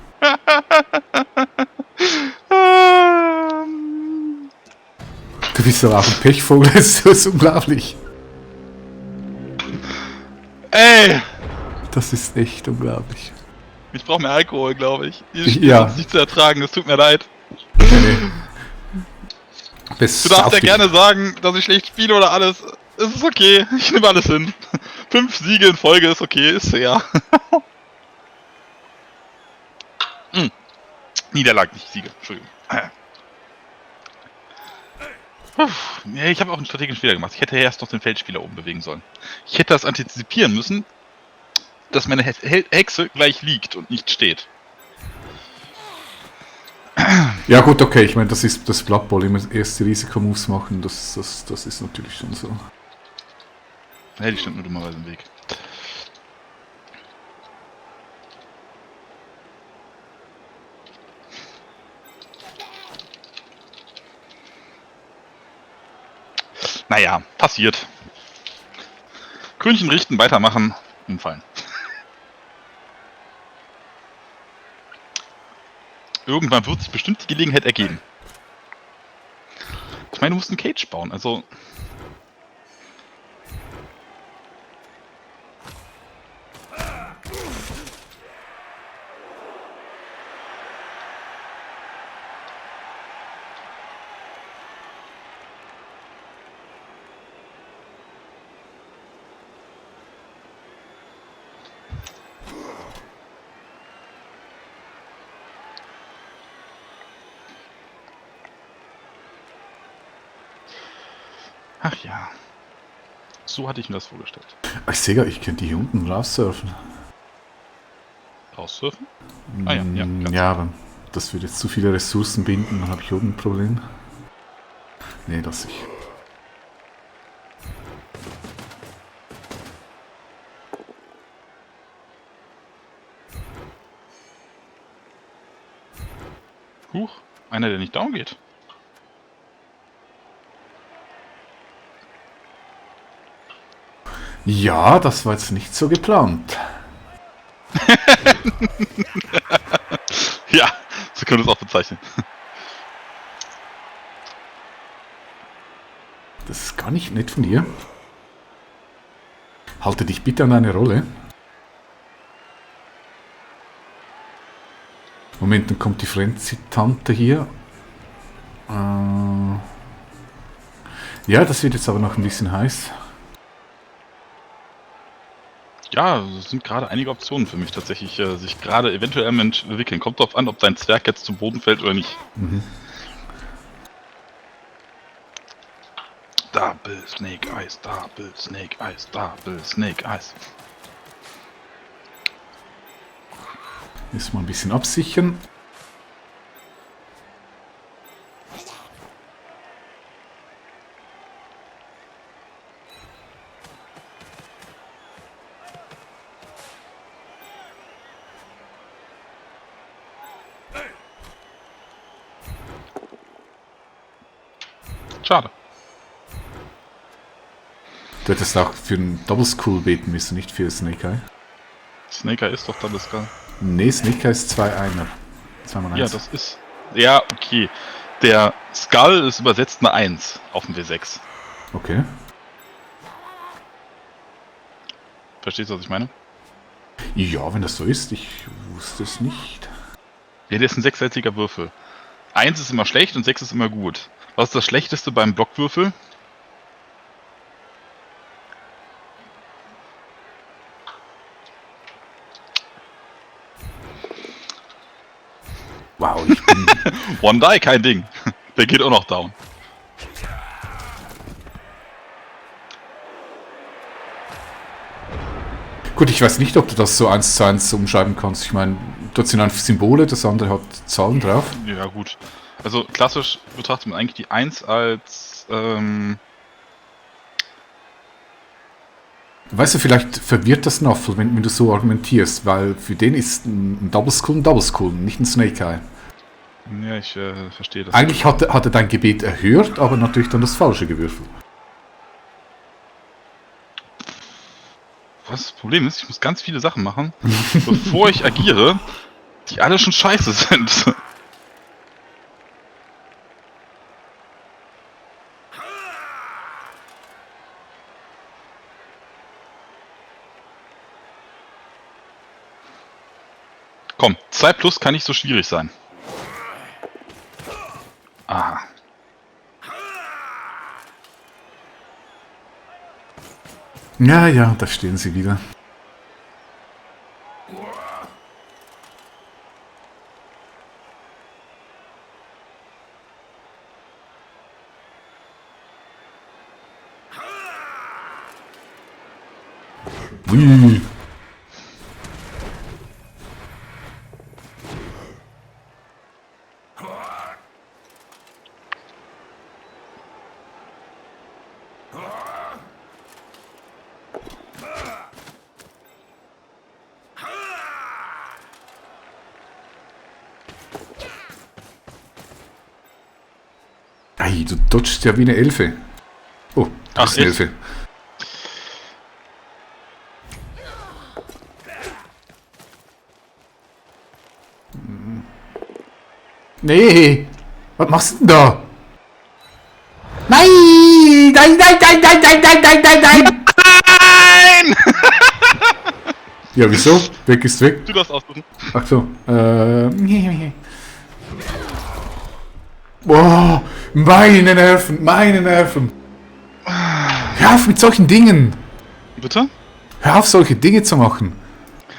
Du bist aber auch ein Pechvogel, das ist unglaublich. Ey! Das ist echt unglaublich. Ich brauche mehr Alkohol, glaube ich. Dieses Spiel Ja. ist nicht zu ertragen, es tut mir leid. Nee. Du darfst ja gerne sagen, dass ich schlecht spiele oder alles. Es ist okay, ich nehme alles hin. 5 Siege in Folge ist okay, ist fair. Niederlage, nicht Siege, Entschuldigung. Ja, ich habe auch einen strategischen Fehler gemacht. Ich hätte erst noch den Feldspieler oben bewegen sollen. Ich hätte das antizipieren müssen, dass meine Hexe gleich liegt und nicht steht. Ja gut, okay, ich meine, das ist das Blood Bowl, immer erste Risikomoves machen, das ist natürlich schon so. Ja, die stand nur dummerweise im Weg. Naja, passiert. Krönchen richten, weitermachen, umfallen. Irgendwann wird sich bestimmt die Gelegenheit ergeben. Ich meine, du musst einen Cage bauen, also... Ach ja. So hatte ich mir das vorgestellt. Ich sehe gar, ich könnte hier unten raussurfen. Raussurfen? Ah ja, ja. Ja, aber das würde jetzt zu viele Ressourcen binden, dann habe ich oben ein Problem. Nee, lass ich. Huch, einer, der nicht down geht. Ja, das war jetzt nicht so geplant. Ja, so können wir es auch bezeichnen. Das ist gar nicht nett von dir. Halte dich bitte an deine Rolle. Moment, dann kommt die Frenzy-Tante hier. Ja, das wird jetzt aber noch ein bisschen heiß. Ja, es sind gerade einige Optionen für mich tatsächlich, sich gerade eventuell entwickeln. Kommt drauf an, ob dein Zwerg jetzt zum Boden fällt oder nicht. Mhm. Double Snake Eyes, Double Snake Eyes, Double Snake Eyes. Müssen wir ein bisschen absichern. Schade. Du hättest auch für einen Double Skull beten müssen, nicht für Snake Eye. Snake Eye ist doch Double Skull. Nee, Snake Eye ist 2-1er. 2x1. Ja, das ist... Ja, okay. Der Skull ist übersetzt eine 1 auf dem W6. Okay. Verstehst du, was ich meine? Ja, wenn das so ist, ich wusste es nicht. Ja, der ist ein sechsseitiger Würfel. 1 ist immer schlecht und 6 ist immer gut. Was ist das Schlechteste beim Blockwürfel? Wow, ich bin... One Die, kein Ding. Der geht auch noch down. Gut, ich weiß nicht, ob du das so 1:1 umschreiben kannst. Ich meine, dort sind einfach Symbole, das andere hat Zahlen drauf. Ja, gut. Also klassisch betrachtet man eigentlich die 1 als... Weißt du, vielleicht verwirrt das Naffel, wenn du so argumentierst, weil für den ist ein Double Skull, nicht ein Snake Eye. Ja, ich verstehe das. Eigentlich hat er dein Gebet erhört, aber natürlich dann das Falsche gewürfelt. Was das Problem ist, ich muss ganz viele Sachen machen, bevor ich agiere, die alle schon scheiße sind. Komm, 2 plus kann nicht so schwierig sein. Aha. Ja, ja, da stehen sie wieder. Ui. Ei, du dodgst ja wie eine Elfe. Oh, du bist eine echt? Elfe. Nee, was machst du denn da? Nein! Nein, nein, nein, nein, nein, nein, nein, nein, nein! Nein! Ja, wieso? Weg ist weg. Du darfst aussuchen. Ach so. Boah, meine Nerven, meine Nerven. Hör auf mit solchen Dingen. Bitte? Hör auf, solche Dinge zu machen.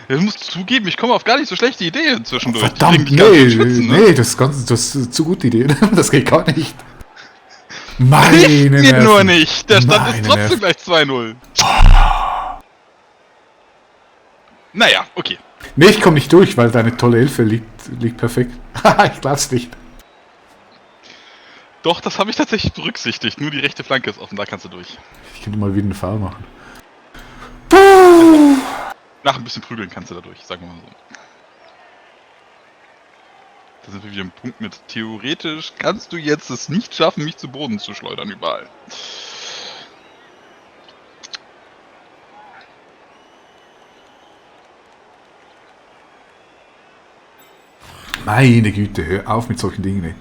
Ja, du musst zugeben, ich komme auf gar nicht so schlechte Ideen zwischendurch. Verdammt, die dich gar nee, nicht schützen, ne? nee, das ist zu gute Idee. Das geht gar nicht. Meine Hilft mir Nerven. nur nicht. Der Stand Meine ist trotzdem Nerven. gleich 2-0. Naja, okay. Nee, ich komme nicht durch, weil deine tolle Hilfe liegt perfekt. Haha, ich glaub's nicht. Doch, das habe ich tatsächlich berücksichtigt. Nur die rechte Flanke ist offen, da kannst du durch. Ich könnte mal wieder einen Foul machen. Nach ein bisschen prügeln kannst du da durch, sagen wir mal so. Da sind wir wieder im Punkt mit theoretisch kannst du jetzt es nicht schaffen, mich zu Boden zu schleudern überall. Meine Güte, hör auf mit solchen Dingen. Ey.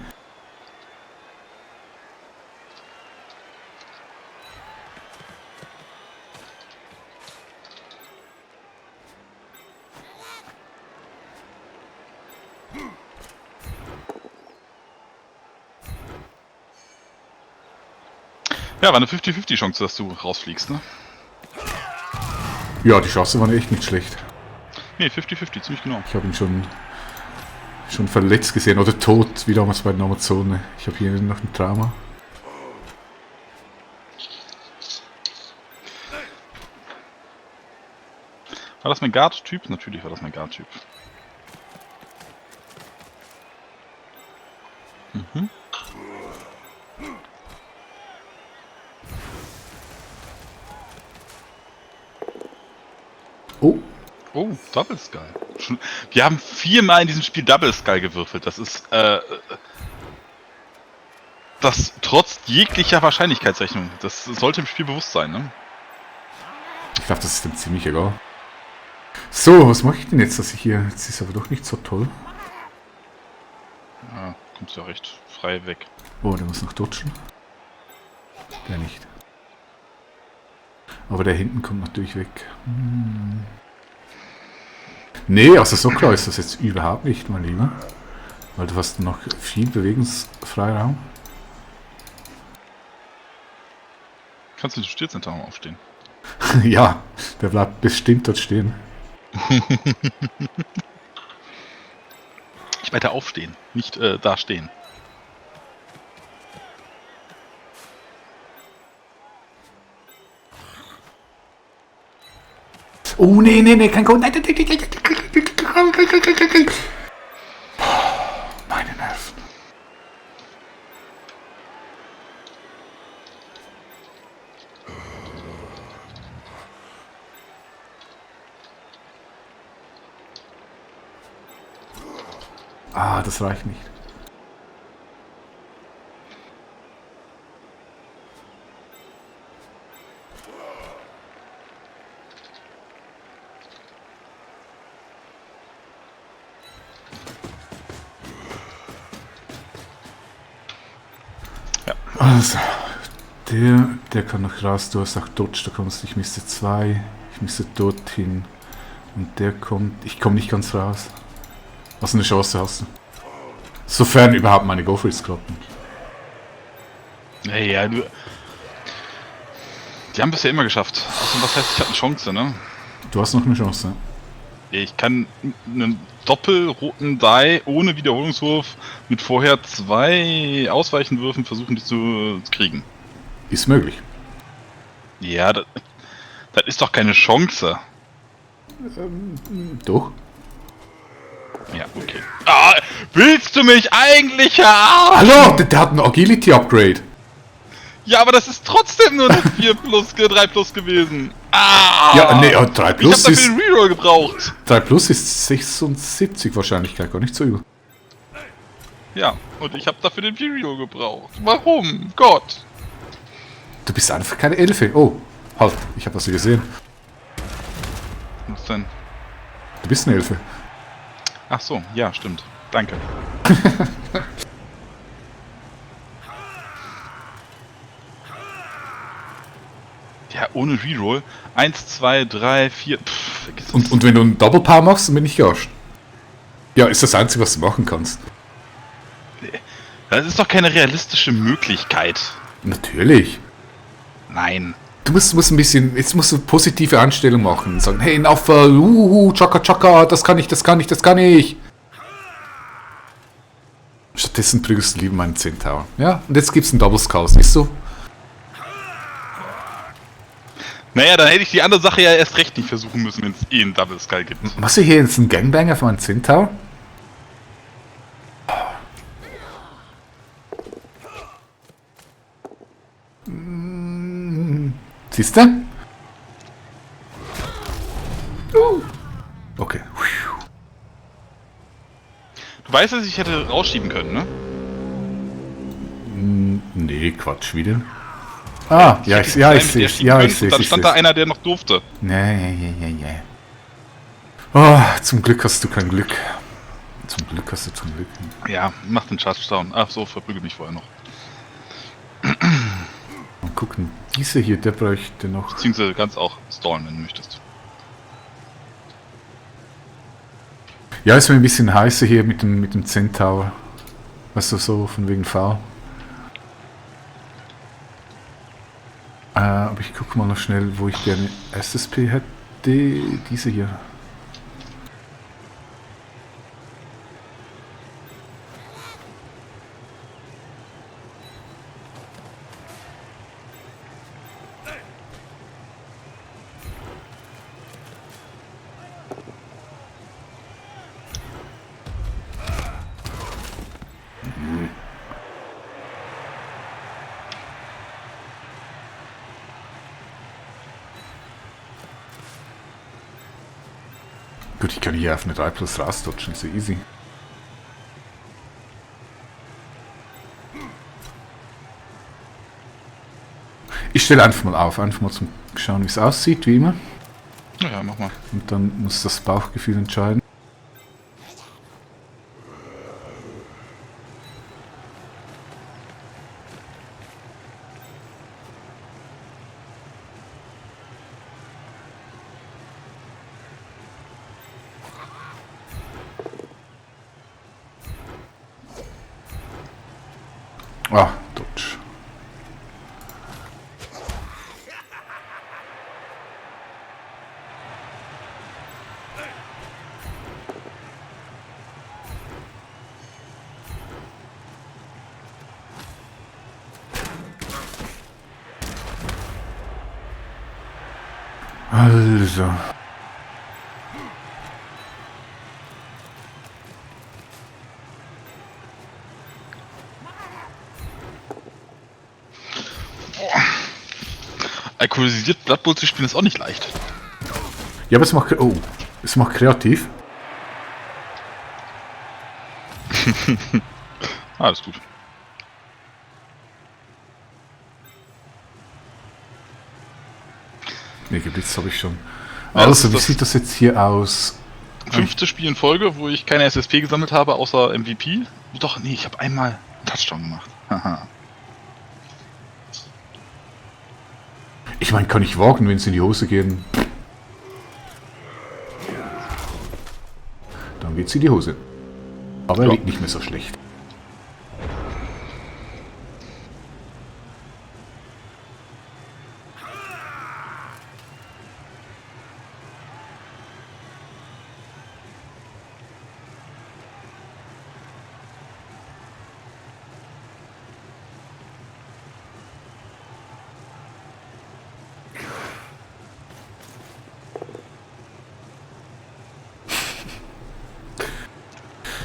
Ja, war eine 50-50 Chance, dass du rausfliegst, ne? Ja, die Chance war echt nicht schlecht. Nee, 50-50, ziemlich genau. Ich habe ihn schon verletzt gesehen oder tot, wie damals bei den Amazonen. Ich habe hier noch ein Trauma. War das mein Guard-Typ? Natürlich war das mein Guard-Typ. Mhm. Oh, Oh, Double Skull. Wir haben 4-mal in diesem Spiel Double Skull gewürfelt. Das ist, das trotz jeglicher Wahrscheinlichkeitsrechnung. Das sollte im Spiel bewusst sein, ne? ich glaube, das ist dem ziemlich egal. So, was mache ich denn jetzt, dass ich hier... Jetzt ist aber doch nicht so toll. Ja, kommst ja recht frei weg. Oh, der muss noch dodgen. Der nicht. Aber der hinten kommt natürlich weg. Nee, also so klar ist das jetzt überhaupt nicht, mein Lieber. Weil du hast noch viel Bewegungsfreiraum. Kannst du den Stürzentauchen aufstehen? Ja, der bleibt bestimmt dort stehen. Ich weiter aufstehen, nicht da stehen. Oh, nee, kein Go. Nein, meine Nerven. Ah, das reicht nicht. Also, der kann noch raus, du hast auch Dodge, da kommst du, ich müsste 2, ich müsste dorthin und der kommt, ich komme nicht ganz raus. Was eine Chance hast du? Sofern überhaupt meine Go-Frills kloppen. Naja, du... Die haben bisher immer geschafft. Also, was heißt, ich habe eine Chance, ne? Du hast noch eine Chance. Ich kann einen doppelroten Die ohne Wiederholungswurf mit vorher 2 Ausweichenwürfen versuchen, die zu kriegen. Ist möglich. Ja, das ist doch keine Chance. Doch. Ja, okay. Ah, willst du mich eigentlich Hallo, der hat ein Agility-Upgrade. Ja, aber das ist trotzdem nur eine 4 plus, 3 plus gewesen. Ah! Ja, nee, 3 plus ich hab dafür den Reroll gebraucht. 3 plus ist 76 Wahrscheinlichkeit, gar nicht so übel. Ja, und ich habe dafür den Reroll gebraucht. Warum? Gott. Du bist einfach keine Elfe. Oh, halt, ich habe was gesehen. Was denn? Du bist eine Elfe. Ach so, ja, stimmt. Danke. Ja, ohne Reroll. 1, 2, 3, 4. Pff, vergiss es. Und wenn du einen Double Power machst, dann bin ich gearscht. Ja, ist das Einzige, was du machen kannst. Das ist doch keine realistische Möglichkeit. Natürlich. Nein. Du musst ein bisschen, jetzt musst du positive Einstellung machen. Sagen, hey, ein Affe, Chaka Chaka, das kann ich. Stattdessen prügelst du lieber meinen Centaur. Ja, und jetzt gibt's einen Double Skull, siehst du? Naja, dann hätte ich die andere Sache ja erst recht nicht versuchen müssen, wenn es eh einen Double Skull gibt. Machst du hier jetzt einen Gangbanger für meinen Centaur? Siehst du? Okay. Du weißt, dass ich hätte rausschieben können, ne? Nee, Quatsch, wie denn? Ah, ja, ich sehe es. Ja, ich sehe es. Dann stand da einer, der noch durfte. Nee. Oh, zum Glück hast du kein Glück. Zum Glück hast du zum Glück. Ja, mach den Touchdown. Ach so, verprügelt mich vorher noch. Mal gucken, diese hier, der bräuchte noch. Beziehungsweise kannst auch stallen, wenn du möchtest. Ja, ist mir ein bisschen heißer hier mit dem Centaur. Weißt du, so von wegen V. Aber ich gucke mal noch schnell, wo ich gerne SSP hätte. Diese hier. Gut, ich kann hier auf eine 3 plus rausdutschen, so easy. Ich stelle einfach mal auf, einfach mal zum Schauen, wie es aussieht, wie immer. Ja, mach mal. Und dann muss das Bauchgefühl entscheiden. Ah, Dutsch. Also. Alkoholisiert Blood Bowl zu spielen ist auch nicht leicht. Ja, aber es macht. Oh, es macht kreativ. Alles gut. Ne, Geblitzt habe ich schon. Ja, Also, wie das sieht das jetzt hier aus? 5. Spiel in Folge, wo ich keine SSP gesammelt habe, außer MVP. Doch, nee, ich habe einmal einen Touchdown gemacht. Haha. Ich meine, kann ich wagen, wenn es in die Hose gehen. Dann geht's in die Hose. Aber er Ja. liegt nicht mehr so schlecht.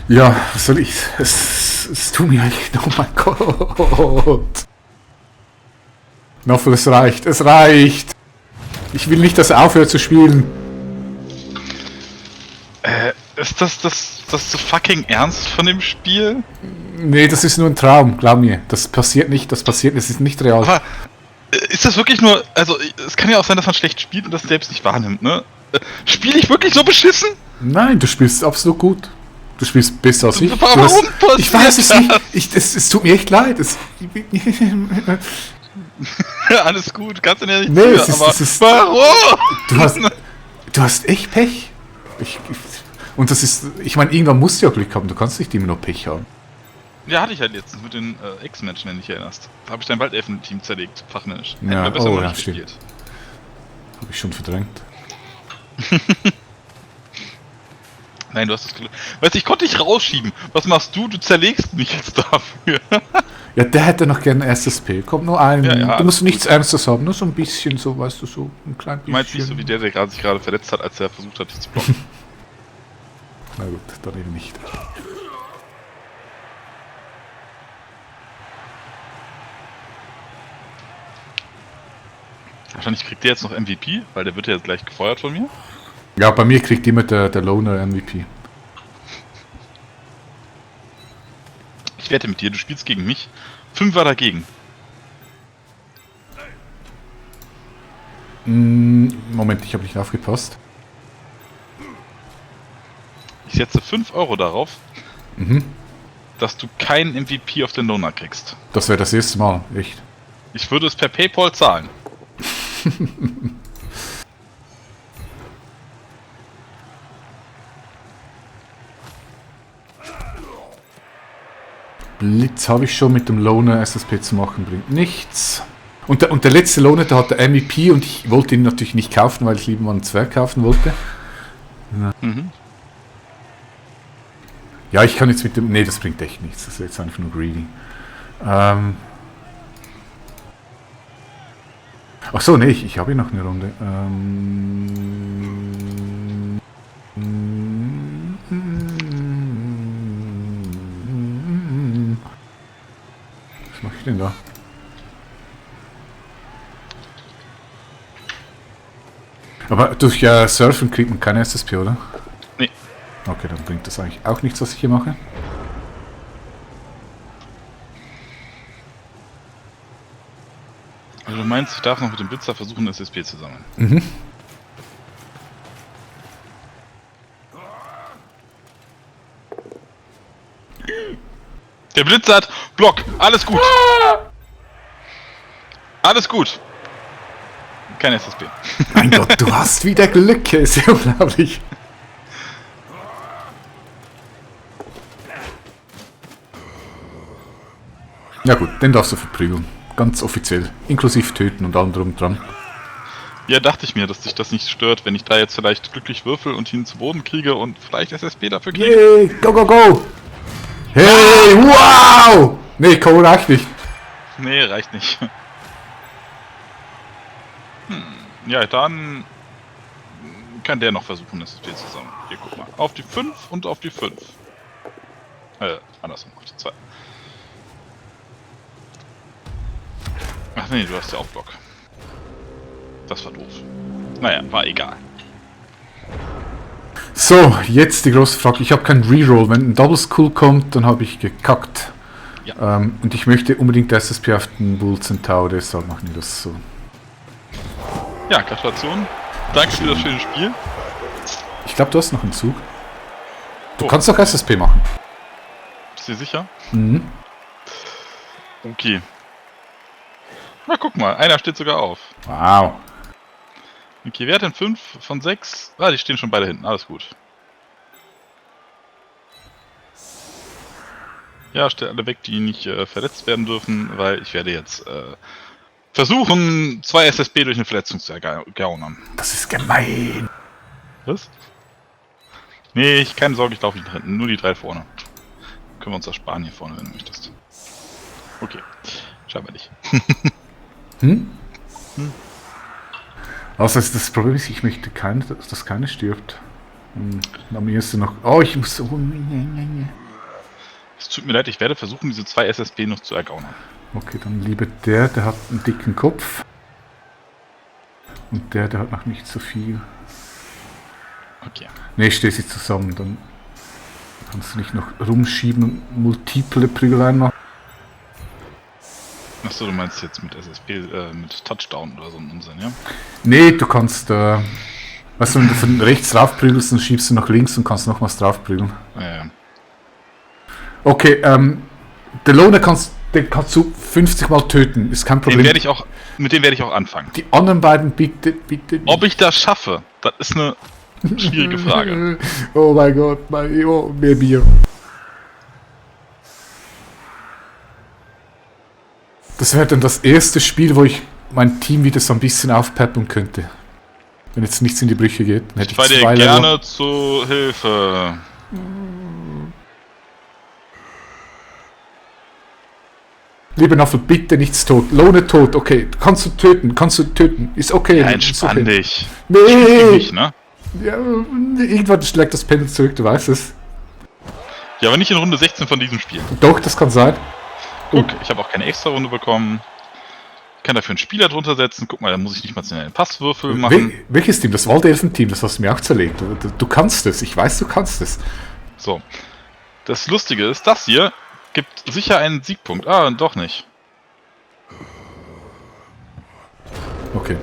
Ja, was soll ich? Es tut mir echt. Oh mein Gott. Noffel, es reicht. Es reicht. Ich will nicht, dass er aufhört zu spielen. Ist das so fucking ernst von dem Spiel? Nee, das ist nur ein Traum, glaub mir. Das passiert nicht, das ist nicht real. Aber ist das wirklich nur, also es kann ja auch sein, dass man schlecht spielt und das selbst nicht wahrnimmt, ne? Spiele ich wirklich so beschissen? Nein, du spielst absolut gut. Du spielst besser als ich. Aber Du hast, warum passiert ich weiß es das? nicht. Es tut mir echt leid. Ja, alles gut, kannst du ja nicht Nee, für, aber es ist, warum? du hast echt Pech. Und das ist, ich meine, irgendwann musst du ja Glück haben. Du kannst nicht immer nur Pech haben. Ja, hatte ich halt letztens mit den X-Menschen, wenn du dich erinnerst. Da habe ich dein Waldelfen-Team zerlegt, fachmännisch. Hätten Ja, wir besser noch ja, nicht stimmt. gespielt. Habe ich schon verdrängt. Nein, du hast es gelöst. Weißt du, ich konnte dich rausschieben. Was machst du? Du zerlegst mich jetzt dafür. Ja, der hätte noch gerne SSP. Kommt nur ein. Ja, ja, du musst alles nichts Ernstes haben. Nur so ein bisschen, so, weißt du, so ein klein Du bisschen. meinst nicht so wie der sich gerade verletzt hat, als er versucht hat, dich zu blocken. Na gut, dann eben nicht. Wahrscheinlich kriegt der jetzt noch MVP, weil der wird ja jetzt gleich gefeuert von mir. Ja, bei mir kriegt immer der Loner MVP. Ich wette mit dir, du spielst gegen mich. 5 war dagegen. Moment, ich habe nicht aufgepasst. Ich setze 5 € darauf, dass du keinen MVP auf den Loner kriegst. Das wäre das erste Mal, echt. Ich würde es per PayPal zahlen. Blitz habe ich schon mit dem Loner SSP zu machen, bringt nichts. Und der letzte Loner, der hat der MVP und ich wollte ihn natürlich nicht kaufen, weil ich lieber mal einen Zwerg kaufen wollte. Ja. Ja, ich kann jetzt mit dem... Nee, das bringt echt nichts. Das ist jetzt einfach nur greedy. Ach so, nee, ich habe hier noch eine Runde. Was mache ich denn da? Aber durch Surfen kriegt man keine SSP, oder? Nee. Okay, dann bringt das eigentlich auch nichts, was ich hier mache. Also du meinst, ich darf noch mit dem Blitzer versuchen, SSP zu sammeln? Der Blitzer hat Block. Alles gut. Alles gut. Kein SSP. Mein Gott, du hast wieder Glück. Ist ja unglaublich. Ja gut, den darfst du verprügeln. Ganz offiziell. Inklusive töten und allem drum und dran. Ja, dachte ich mir, dass dich das nicht stört, wenn ich da jetzt vielleicht glücklich würfel und ihn zu Boden kriege und vielleicht SSP dafür kriege. Yay, go, go, go! Hey, wow! Nee, Cole reicht nicht. Nee, reicht nicht. Ja, dann kann der noch versuchen, SSP zu sammeln. Hier, guck mal. Auf die 5 und auf die 5. Andersrum, auf die 2. Ach nee, du hast ja auch Block. Das war doof. Naja, war egal. So, jetzt die große Frage. Ich habe keinen Reroll. Wenn ein Double Skull kommt, dann habe ich gekackt. Ja. Und ich möchte unbedingt SSP auf den Bull Centaur, deshalb machen wir das so. Ja, Gratulation. Danke für das schöne Spiel. Ich glaube, du hast noch einen Zug. Du Oh. kannst doch SSP machen. Bist du dir sicher? Mhm. Okay. Na, guck mal, einer steht sogar auf. Wow. Okay, wer hat denn 5 von 6? Ah, die stehen schon beide hinten, alles gut. Ja, stell alle weg, die nicht verletzt werden dürfen, weil ich werde jetzt versuchen, 2 SSP durch eine Verletzung zu ergaunern. Das ist gemein. Was? Nee, keine Sorge, ich laufe nicht nach hinten, nur die 3 vorne. Können wir uns ersparen hier vorne, wenn du möchtest. Okay, scheinbar nicht. Also das Problem ist, ich möchte dass keiner stirbt. Am ehesten noch... Oh, ich muss so... Es tut mir leid, ich werde versuchen, diese 2 SSP noch zu ergaunern. Okay, dann lieber der hat einen dicken Kopf. Und der hat noch nicht so viel. Okay. Ne, ich stehe sie zusammen, dann kannst du nicht noch rumschieben und multiple Prügeleien machen. Achso, du meinst jetzt mit SSP, mit Touchdown oder so ein Unsinn, ja? Ne, du kannst, weißt du, wenn du von rechts drauf prügelst, dann schiebst du nach links und kannst nochmals drauf prügeln. Ja. Okay, der Lohner den kannst du 50 Mal töten, ist kein Problem. Mit dem werde ich auch anfangen. Die anderen beiden bitte nicht. Ob ich das schaffe, das ist eine schwierige Frage. Oh mein Gott, mehr Bier. Das wäre dann das erste Spiel, wo ich mein Team wieder so ein bisschen aufpeppen könnte. Wenn jetzt nichts in die Brüche geht, dann hätte Ich fahre dir 2 gerne Level. zu Hilfe. Lieber Naffel, bitte nichts tot. Lohne tot, okay. Kannst du töten. Ist okay. Ja, ist entspann okay. dich. Nee! Nicht, ne? Ja, irgendwann schlägt das Pendel zurück, du weißt es. Ja, aber nicht in Runde 16 von diesem Spiel. Doch, das kann sein. Guck, ich habe auch keine extra Runde bekommen. Ich kann dafür einen Spieler drunter setzen. Guck mal, da muss ich nicht mal einen Passwürfel machen. Welches Team? Das Waldelfen-Team, das hast du mir auch zerlegt. Du kannst es, ich weiß, du kannst es. So. Das Lustige ist, das hier gibt sicher einen Siegpunkt. Ah, doch nicht. Okay.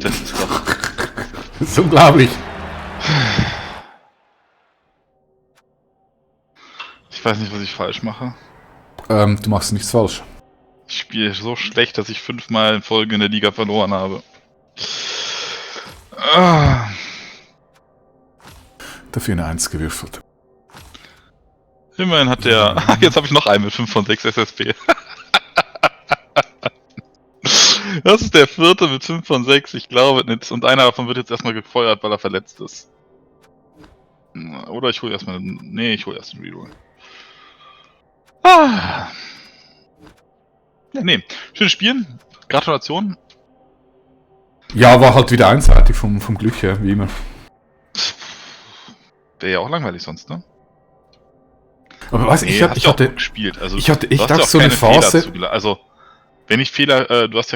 Das ist doch... Das ist unglaublich. weiß nicht, was ich falsch mache. Du machst nichts falsch. Ich spiele so schlecht, dass ich 5-mal in Folge in der Liga verloren habe. Dafür eine 1 gewürfelt. Immerhin hat der... Jetzt habe ich noch einen mit 5 von 6 SSP. Das ist der 4. mit 5 von 6, ich glaube nicht. Und einer davon wird jetzt erstmal gefeuert, weil er verletzt ist. Oder ich hole erstmal... Nee, ich hole erst einen Reroll. Ja, nee. Schönes Spiel. Gratulation. Ja, war halt wieder einseitig vom Glück her, wie immer. Wäre ja auch langweilig sonst, ne? Aber weißt du, ich hast ja auch hatte gut gespielt. Also, ich du hast dachte ja auch so eine keine Fehler Phase. Also, wenn ich Fehler, du hast ja